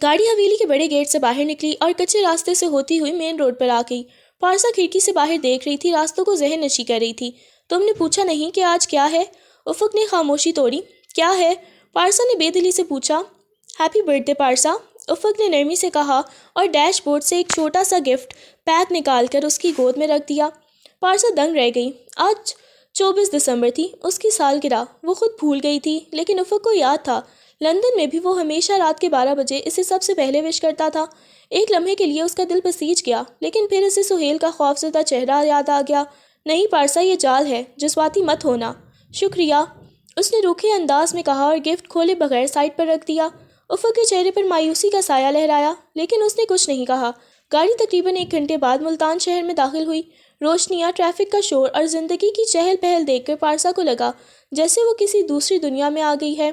گاڑی حویلی کے بڑے گیٹ سے باہر نکلی اور کچے راستے سے ہوتی ہوئی مین روڈ پر آ گئی۔ پارسا کھڑکی سے باہر دیکھ رہی تھی، راستوں کو ذہن نشی کر رہی تھی۔ تم نے پوچھا نہیں کہ آج کیا ہے؟ افق نے خاموشی توڑی۔ کیا ہے؟ پارسا نے بے دلی سے پوچھا۔ ہیپی برتھ ڈے پارسا، افق نے نرمی سے کہا اور ڈیش بورڈ سے ایک چھوٹا سا گفٹ پیک نکال کر اس کی گود میں رکھ دیا۔ پارسا دنگ رہ گئی۔ آج 24 دسمبر تھی، اس کی سالگرہ۔ وہ خود بھول گئی تھی، لیکن افق کو یاد تھا۔ لندن میں بھی وہ ہمیشہ رات کے 12 بجے اسے سب سے پہلے وش کرتا تھا۔ ایک لمحے کے لیے اس کا دل بسیج گیا، لیکن پھر اسے سہیل کا خوفزدہ چہرہ یاد آ گیا۔ نہیں پارسا، یہ جال ہے، جذباتی مت ہونا۔ شکریہ، اس نے روکھے انداز میں کہا اور گفٹ کھولے بغیر سائڈ پر رکھ دیا۔ افق کے چہرے پر مایوسی کا سایہ لہرایا، لیکن اس نے کچھ نہیں کہا۔ گاڑی تقریباً 1 گھنٹے بعد ملتان شہر میں داخل ہوئی۔ روشنیاں، ٹریفک کا شور اور زندگی کی چہل پہل دیکھ کر پارسا کو لگا جیسے وہ کسی دوسری دنیا میں آ گئی ہے۔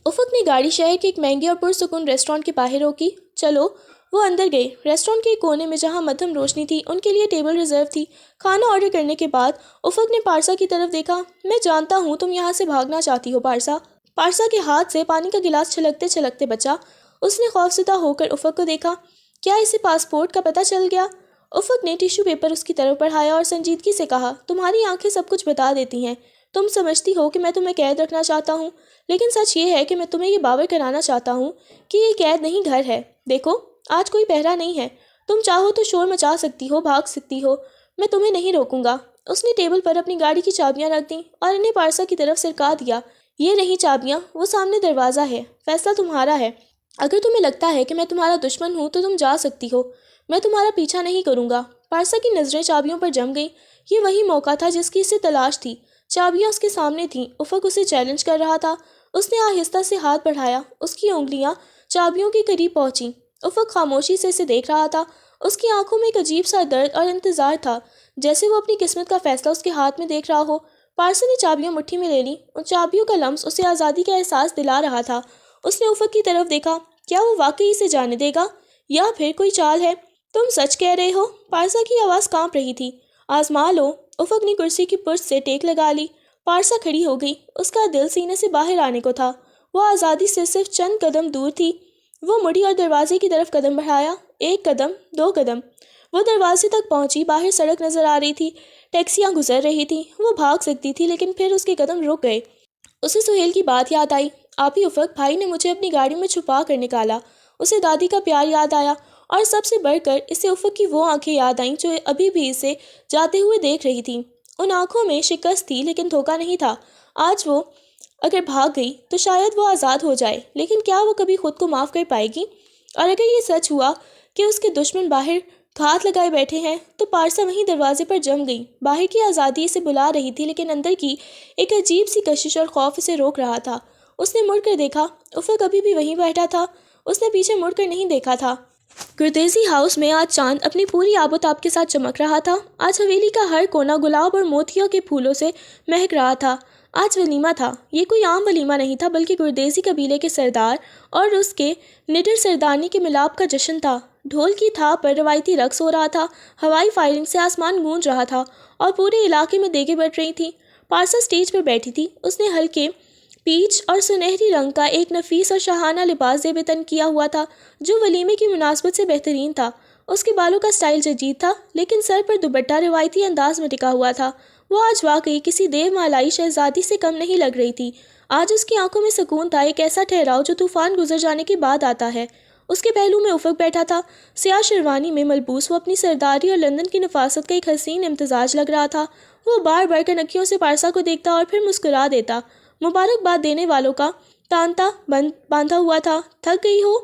افق نے گاڑی شہر کے ایک مہنگے اور پرسکون ریسٹورانٹ کے باہر روکی۔ چلو، وہ اندر گئی۔ ریسٹورانٹ کے ایک کونے میں جہاں مدھم روشنی تھی، ان کے لیے ٹیبل ریزرو تھی۔ کھانا آرڈر کرنے کے بعد افق نے پارسا کی طرف دیکھا۔ میں جانتا ہوں تم یہاں سے بھاگنا چاہتی ہو پارسا۔ پارسا کے ہاتھ سے پانی کا گلاس چھلکتے چھلکتے بچا۔ اس نے خوفزدہ ہو کر افق کو دیکھا۔ کیا اسے پاسپورٹ کا پتہ چل گیا؟ افق نے ٹیشو پیپر اس کی طرف بڑھایا اور سنجیدگی سے کہا، تمہاری آنکھیں سب کچھ بتا دیتی ہیں۔ تم سمجھتی ہو کہ میں تمہیں قید رکھنا چاہتا ہوں، لیکن سچ یہ ہے کہ میں تمہیں یہ باور کرانا چاہتا ہوں کہ یہ قید نہیں، گھر ہے۔ دیکھو، آج کوئی پہرا نہیں ہے، تم چاہو تو شور مچا سکتی ہو، بھاگ سکتی ہو، میں تمہیں نہیں روکوں گا۔ اس نے ٹیبل پر اپنی گاڑی کی چابیاں رکھ دیں اور انہیں پارسا کی طرف سرکا دیا۔ یہ رہی چابیاں، وہ سامنے دروازہ ہے، فیصلہ تمہارا ہے۔ اگر تمہیں لگتا ہے کہ میں تمہارا دشمن ہوں تو تم جا سکتی ہو، میں تمہارا پیچھا نہیں کروں گا۔ پارسا کی نظریں چابیوں پر جم گئیں۔ یہ وہی موقع تھا جس کی اسے تلاش تھی۔ چابیاں اس کے سامنے تھیں، افق اسے چیلنج کر رہا تھا۔ اس نے آہستہ سے ہاتھ بڑھایا، اس کی انگلیاں چابیوں کے قریب پہنچیں۔ افق خاموشی سے اسے دیکھ رہا تھا۔ اس کی آنکھوں میں ایک عجیب سا درد اور انتظار تھا، جیسے وہ اپنی قسمت کا فیصلہ اس کے ہاتھ میں دیکھ رہا ہو۔ پارسا نے چابیاں مٹھی میں لے لیں۔ ان چابیوں کا لمس اسے آزادی کا احساس دلا رہا تھا۔ اس نے افق کی طرف دیکھا۔ کیا وہ واقعی اسے جانے دے گا یا پھر کوئی چال ہے؟ تم سچ کہہ رہے ہو؟ پارسا کی آواز کانپ رہی تھی۔ آزما لو۔ افق نے کرسی کی پشت سے ٹیک لگا لی۔ پارسا کھڑی ہو گئی۔ اس کا دل سینے سے باہر آنے کو تھا۔ وہ آزادی سے صرف چند قدم دور تھی۔ وہ مڑی اور دروازے کی طرف قدم بڑھایا۔ 1 قدم، 2 قدم۔ وہ دروازے تک پہنچی۔ باہر سڑک نظر آ رہی تھی، ٹیکسیاں گزر رہی تھیں۔ وہ بھاگ سکتی تھی، لیکن پھر اس کے قدم رک گئے۔ اسے سہیل کی بات یاد آئی۔ آپ ہی افق، بھائی نے مجھے اپنی گاڑی میں چھپا کر نکالا۔ اسے دادی کا پیار یاد آیا، اور سب سے بڑھ کر اسے افق کی وہ آنکھیں یاد آئیں جو ابھی بھی اسے جاتے ہوئے دیکھ رہی تھیں۔ ان آنکھوں میں شکست تھی، لیکن دھوکہ نہیں تھا۔ آج وہ اگر بھاگ گئی تو شاید وہ آزاد ہو جائے، لیکن کیا وہ کبھی خود کو معاف کر پائے گی؟ اور اگر یہ سچ ہوا کہ اس کے دشمن باہر گھات لگائے بیٹھے ہیں تو پارسا وہیں دروازے پر جم گئی۔ باہر کی آزادی اسے بلا رہی تھی، لیکن اندر کی ایک عجیب سی کشش اور خوف اسے روک رہا تھا۔ اس نے مڑ کر دیکھا، افق ابھی بھی وہیں بیٹھا تھا۔ اس نے پیچھے مڑ کر نہیں دیکھا تھا۔ گردیزی ہاؤس میں آج چاند اپنی پوری آب و تاب کے ساتھ چمک رہا تھا۔ آج حویلی کا ہر کونا گلاب اور موتیوں کے پھولوں سے مہک رہا تھا۔ آج ولیمہ تھا۔ یہ کوئی عام ولیمہ نہیں تھا، بلکہ گردیزی قبیلے کے سردار اور اس کے نڈر سردارنی کے ملاپ کا جشن تھا۔ ڈھول کی تھاپ پر روایتی رقص ہو رہا تھا، ہوائی فائرنگ سے آسمان گونج رہا تھا اور پورے علاقے میں دیگیں بٹ رہی تھیں۔ پارسا اسٹیج پر بیٹھی تھی۔ اس نے ہلکے پیچ اور سنہری رنگ کا ایک نفیس اور شاہانہ لباس زیب تن کیا ہوا تھا جو ولیمے کی مناسبت سے بہترین تھا۔ اس کے بالوں کا سٹائل جدید تھا، لیکن سر پر دوپٹہ روایتی انداز میں ٹکا ہوا تھا۔ وہ آج واقعی کسی دیو مالائی شہزادی سے کم نہیں لگ رہی تھی۔ آج اس کی آنکھوں میں سکون تھا، ایک ایسا ٹھہراؤ جو طوفان گزر جانے کے بعد آتا ہے۔ اس کے پہلو میں افق بیٹھا تھا، سیاہ شیروانی میں ملبوس۔ وہ اپنی سرداری اور لندن کی نفاست کا ایک حسین امتزاج لگ رہا تھا۔ وہ بار بار کنکیوں سے پارسا کو دیکھتا اور پھر مسکرا دیتا۔ مبارکباد دینے والوں کا تانتا باندھا ہوا تھا۔ تھک گئی ہو؟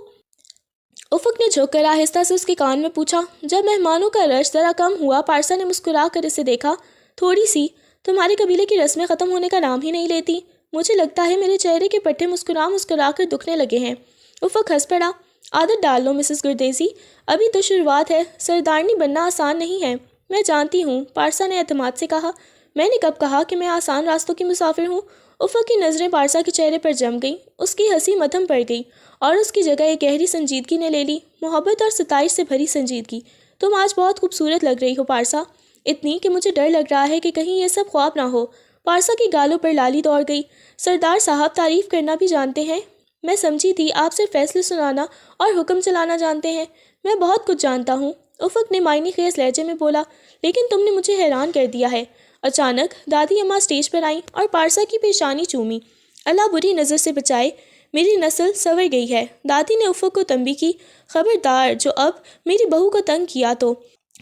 افق نے جھک کر آہستہ سے اس کے کان میں پوچھا۔ جب مہمانوں کا رش ذرا کم ہوا، پارسا نے مسکرا کر اسے دیکھا۔ تھوڑی سی۔ تمہارے قبیلے کی رسمیں ختم ہونے کا نام ہی نہیں لیتی۔ مجھے لگتا ہے میرے چہرے کے پٹھے مسکرا مسکرا کر دکھنے لگے ہیں۔ افق ہنس پڑا۔ عادت ڈال لو مسز گردیزی، ابھی تو شروعات ہے۔ سردارنی بننا آسان نہیں ہے۔ میں جانتی ہوں، پارسا نے اعتماد سے کہا۔ میں نے کب کہا کہ میں آسان راستوں کی مسافر ہوں؟ افق کی نظریں پارسا کے چہرے پر جم گئیں۔ اس کی ہنسی مدھم پڑ گئی اور اس کی جگہ ایک گہری سنجیدگی نے لے لی، محبت اور ستائش سے بھری سنجیدگی۔ تم آج بہت خوبصورت لگ رہی ہو پارسا، اتنی کہ مجھے ڈر لگ رہا ہے کہ کہیں یہ سب خواب نہ ہو۔ پارسا کی گالوں پر لالی دوڑ گئی۔ سردار صاحب تعریف کرنا بھی جانتے ہیں؟ میں سمجھی تھی آپ صرف فیصلے سنانا اور حکم چلانا جانتے ہیں۔ میں بہت کچھ جانتا ہوں، افق نے معنی خیز لہجے میں بولا، لیکن تم نے مجھے حیران کر دیا ہے۔ اچانک دادی اماں اسٹیج پر آئیں اور پارسا کی پیشانی چومی۔ اللہ بری نظر سے بچائے، میری نسل سنور گئی ہے۔ دادی نے افق کو تنبیہ کی۔ خبردار، جو اب میری بہو کو تنگ کیا تو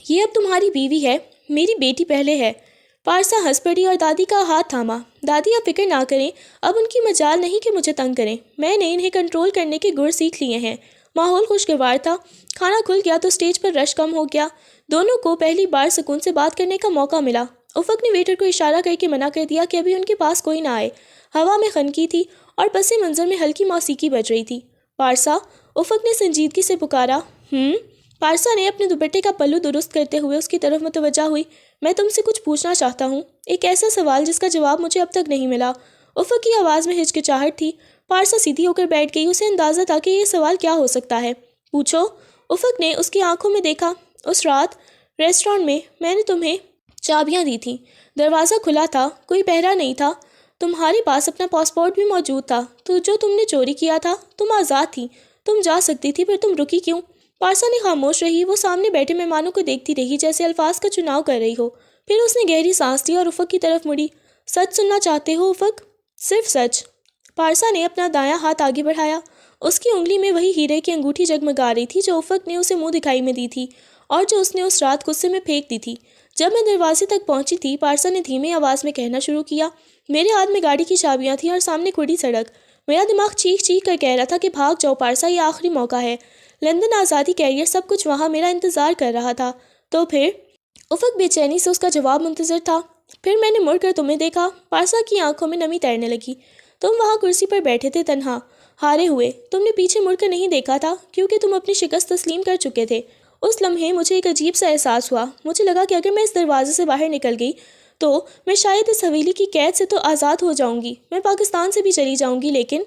یہ اب تمہاری بیوی ہے، میری بیٹی پہلے ہے۔ پارسا ہنس پڑی اور دادی کا ہاتھ تھاما۔ دادی آپ فکر نہ کریں، اب ان کی مجال نہیں کہ مجھے تنگ کریں۔ میں نے انہیں کنٹرول کرنے کے گر سیکھ لیے ہیں۔ ماحول خوشگوار تھا، کھانا کھل گیا تو اسٹیج پر رش کم ہو گیا۔ دونوں کو پہلی بار سکون سے بات کرنے کا موقع ملا۔ افق نے ویٹر کو اشارہ کر کے منع کر دیا کہ ابھی ان کے پاس کوئی نہ آئے۔ ہوا میں خنکی تھی اور پس منظر میں ہلکی موسیقی بج رہی تھی۔ پارسا، افق نے سنجیدگی سے پکارا۔ پارسا نے اپنے دوپٹے کا پلو درست کرتے ہوئے اس کی طرف متوجہ ہوئی۔ میں تم سے کچھ پوچھنا چاہتا ہوں، ایک ایسا سوال جس کا جواب مجھے اب تک نہیں ملا۔ افق کی آواز میں ہچکچاہٹ تھی۔ پارسا سیدھی ہو کر بیٹھ گئی۔ اسے اندازہ تھا کہ یہ سوال کیا ہو سکتا ہے۔ پوچھو۔ افق نے اس کی آنکھوں میں دیکھا۔ اس رات ریسٹورانٹ میں نے تمہیں چابیاں دی تھیں، دروازہ کھلا تھا، کوئی پہرا نہیں تھا، تمہارے پاس اپنا پاسپورٹ بھی موجود تھا، تو جو تم نے چوری کیا تھا، تم آزاد تھی، تم جا سکتی تھی، پھر تم رکی کیوں؟ پارسا نے خاموش رہی۔ وہ سامنے بیٹھے مہمانوں کو دیکھتی رہی جیسے الفاظ کا چناؤ کر رہی ہو۔ پھر اس نے گہری سانس لی اور افق کی طرف مڑی۔ سچ سننا چاہتے ہو افق؟ صرف سچ۔ پارسا نے اپنا دایاں ہاتھ آگے بڑھایا۔ اس کی انگلی میں وہی ہیرے کی انگوٹھی جگمگا رہی تھی جو افق نے اسے منہ دکھائی میں دی تھی اور جو اس نے اس رات غصے میں پھینک دی تھی۔ جب میں دروازے تک پہنچی تھی، پارسا نے دھیمی آواز میں کہنا شروع کیا، میرے ہاتھ میں گاڑی کی چابیاں تھیں اور سامنے کھلی سڑک۔ میرا دماغ چیخ چیخ کر کہہ رہا تھا کہ بھاگ جاؤ پارسا، یہ آخری موقع ہے۔ لندن، آزادی، کیریئر، سب کچھ وہاں میرا انتظار کر رہا تھا۔ تو پھر؟ افق بے چینی سے اس کا جواب منتظر تھا۔ پھر میں نے مڑ کر تمہیں دیکھا۔ پارسا کی آنکھوں میں نمی تیرنے لگی۔ تم وہاں کرسی پر بیٹھے تھے، تنہا، ہارے ہوئے۔ تم نے پیچھے مڑ کر نہیں دیکھا تھا کیونکہ تم اپنی شکست تسلیم کر چکے تھے۔ اس لمحے مجھے ایک عجیب سا احساس ہوا۔ مجھے لگا کہ اگر میں اس دروازے سے باہر نکل گئی تو میں شاید اس حویلی کی قید سے تو آزاد ہو جاؤں گی، میں پاکستان سے بھی چلی جاؤں گی، لیکن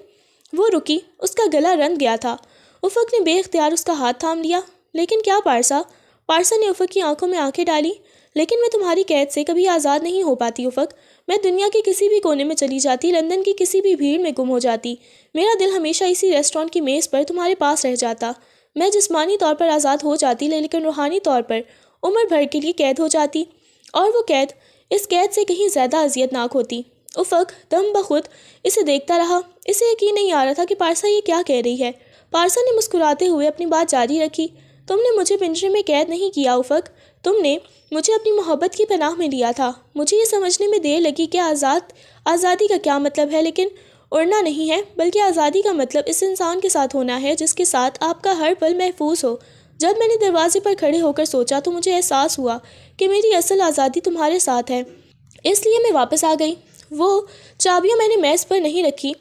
وہ رکی، اس کا گلا رند گیا تھا۔ افق نے بے اختیار اس کا ہاتھ تھام لیا۔ لیکن کیا پارسا؟ پارسا نے افق کی آنکھوں میں آنکھیں ڈالی۔ لیکن میں تمہاری قید سے کبھی آزاد نہیں ہو پاتی افق۔ میں دنیا کے کسی بھی کونے میں چلی جاتی، لندن کی کسی بھی بھیڑ میں گم ہو جاتی، میرا دل ہمیشہ اسی ریسٹورانٹ کی میز پر تمہارے پاس رہ جاتا۔ میں جسمانی طور پر آزاد ہو جاتی، لیکن روحانی طور پر عمر بھر کے لیے قید ہو جاتی، اور وہ قید اس قید سے کہیں زیادہ اذیت ناک ہوتی۔ افق دم بخود اسے دیکھتا رہا۔ اسے یقین نہیں آ رہا تھا کہ پارسا یہ کیا کہہ رہی ہے۔ پارسا نے مسکراتے ہوئے اپنی بات جاری رکھی۔ تم نے مجھے پنجرے میں قید نہیں کیا افق، تم نے مجھے اپنی محبت کی پناہ میں لیا تھا۔ مجھے یہ سمجھنے میں دیر لگی کہ آزادی کا کیا مطلب ہے، لیکن اڑنا نہیں ہے، بلکہ آزادی کا مطلب اس انسان کے ساتھ ہونا ہے جس کے ساتھ آپ کا ہر پل محفوظ ہو۔ جب میں نے دروازے پر کھڑے ہو کر سوچا تو مجھے احساس ہوا کہ میری اصل آزادی تمہارے ساتھ ہے، اس لیے میں واپس آ گئی۔ وہ چابیاں میں نے میز پر نہیں رکھی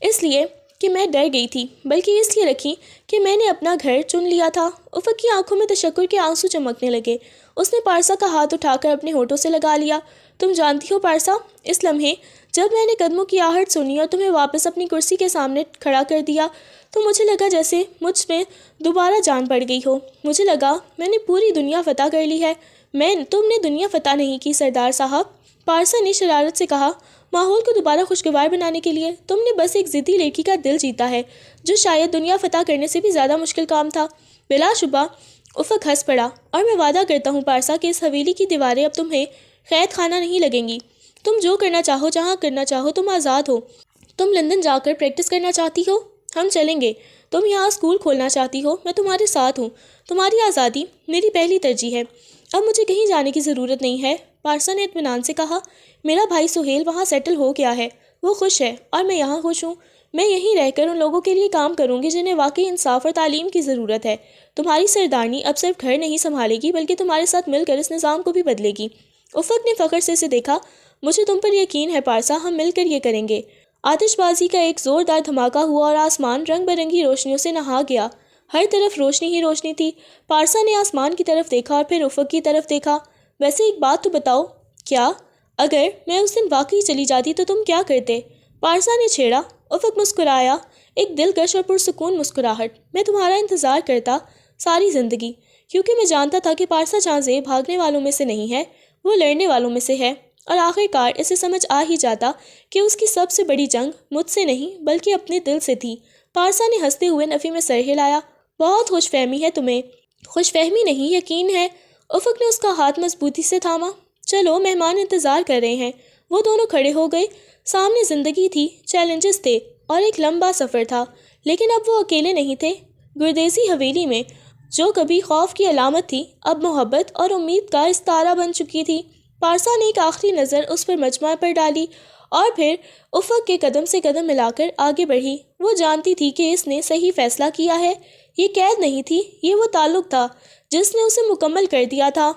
اس لیے کہ میں ڈر گئی تھی، بلکہ اس لیے رکھی کہ میں نے اپنا گھر چن لیا تھا۔ افق کی آنکھوں میں تشکر کے آنسو چمکنے لگے۔ اس نے پارسا کا ہاتھ اٹھا کر اپنے ہونٹوں سے لگا لیا۔ تم جانتی ہو پارسا، اس لمحے جب میں نے قدموں کی آہٹ سنی اور تمہیں واپس اپنی کرسی کے سامنے کھڑا کر دیا تو مجھے لگا جیسے مجھ میں دوبارہ جان پڑ گئی ہو۔ مجھے لگا میں نے پوری دنیا فتح کر لی ہے۔ تم نے دنیا فتح نہیں کی سردار صاحب، پارسا نے شرارت سے کہا۔ ماحول کو دوبارہ خوشگوار بنانے کے لیے تم نے بس ایک ضدی لڑکی کا دل جیتا ہے، جو شاید دنیا فتح کرنے سے بھی زیادہ مشکل کام تھا۔ بلا شبہ افق ہنس پڑا، اور میں وعدہ کرتا ہوں پارسا کہ اس حویلی کی دیواریں اب تمہیں قید خانہ نہیں لگیں گی۔ تم جو کرنا چاہو، جہاں کرنا چاہو، تم آزاد ہو۔ تم لندن جا کر پریکٹس کرنا چاہتی ہو، ہم چلیں گے۔ تم یہاں اسکول کھولنا چاہتی ہو، میں تمہارے ساتھ ہوں۔ تمہاری آزادی میری پہلی ترجیح ہے۔ اب مجھے کہیں جانے کی ضرورت نہیں ہے، پارسا نے اطمینان سے کہا۔ میرا بھائی سہیل وہاں سیٹل ہو گیا ہے، وہ خوش ہے، اور میں یہاں خوش ہوں۔ میں یہیں رہ کر ان لوگوں کے لیے کام کروں گی جنہیں واقعی انصاف اور تعلیم کی ضرورت ہے۔ تمہاری سردارنی اب صرف گھر نہیں سنبھالے گی، بلکہ تمہارے ساتھ مل کر اس نظام کو بھی بدلے گی۔ افق نے فخر سے اسے دیکھا۔ مجھے تم پر یقین ہے پارسا، ہم مل کر یہ کریں گے۔ آتش بازی کا ایک زوردار دھماکہ ہوا اور آسمان رنگ برنگی روشنیوں سے نہا گیا۔ ہر طرف روشنی ہی روشنی تھی۔ پارسا نے آسمان کی طرف دیکھا اور پھر افق کی طرف دیکھا۔ ویسے ایک بات تو بتاؤ، کیا اگر میں اس دن واقعی چلی جاتی تو تم کیا کرتے؟ پارسا نے چھیڑا۔ افق مسکرایا، ایک دلکش اور پرسکون مسکراہٹ۔ میں تمہارا انتظار کرتا ساری زندگی، کیونکہ میں جانتا تھا کہ پارسا جہاں بھاگنے والوں میں سے نہیں ہے، وہ لڑنے والوں میں سے ہے، اور آخر کار اسے سمجھ آ ہی جاتا کہ اس کی سب سے بڑی جنگ مجھ سے نہیں بلکہ اپنے دل سے تھی۔ پارسا نے ہنستے ہوئے نفی میں سر ہلایا۔ بہت خوش فہمی ہے تمہیں۔ خوش فہمی نہیں، یقین ہے۔ افق نے اس کا ہاتھ مضبوطی سے تھاما۔ چلو، مہمان انتظار کر رہے ہیں۔ وہ دونوں کھڑے ہو گئے۔ سامنے زندگی تھی، چیلنجز تھے، اور ایک لمبا سفر تھا، لیکن اب وہ اکیلے نہیں تھے۔ گردیزی حویلی میں جو کبھی خوف کی علامت تھی، اب محبت اور امید کا استعارہ بن چکی تھی۔ پارسا نے ایک آخری نظر اس پر مجمع پر ڈالی اور پھر افق کے قدم سے قدم ملا کر آگے بڑھی۔ وہ جانتی تھی کہ اس نے صحیح فیصلہ کیا ہے۔ یہ قید نہیں تھی، یہ وہ تعلق تھا جس نے اسے مکمل کر دیا تھا۔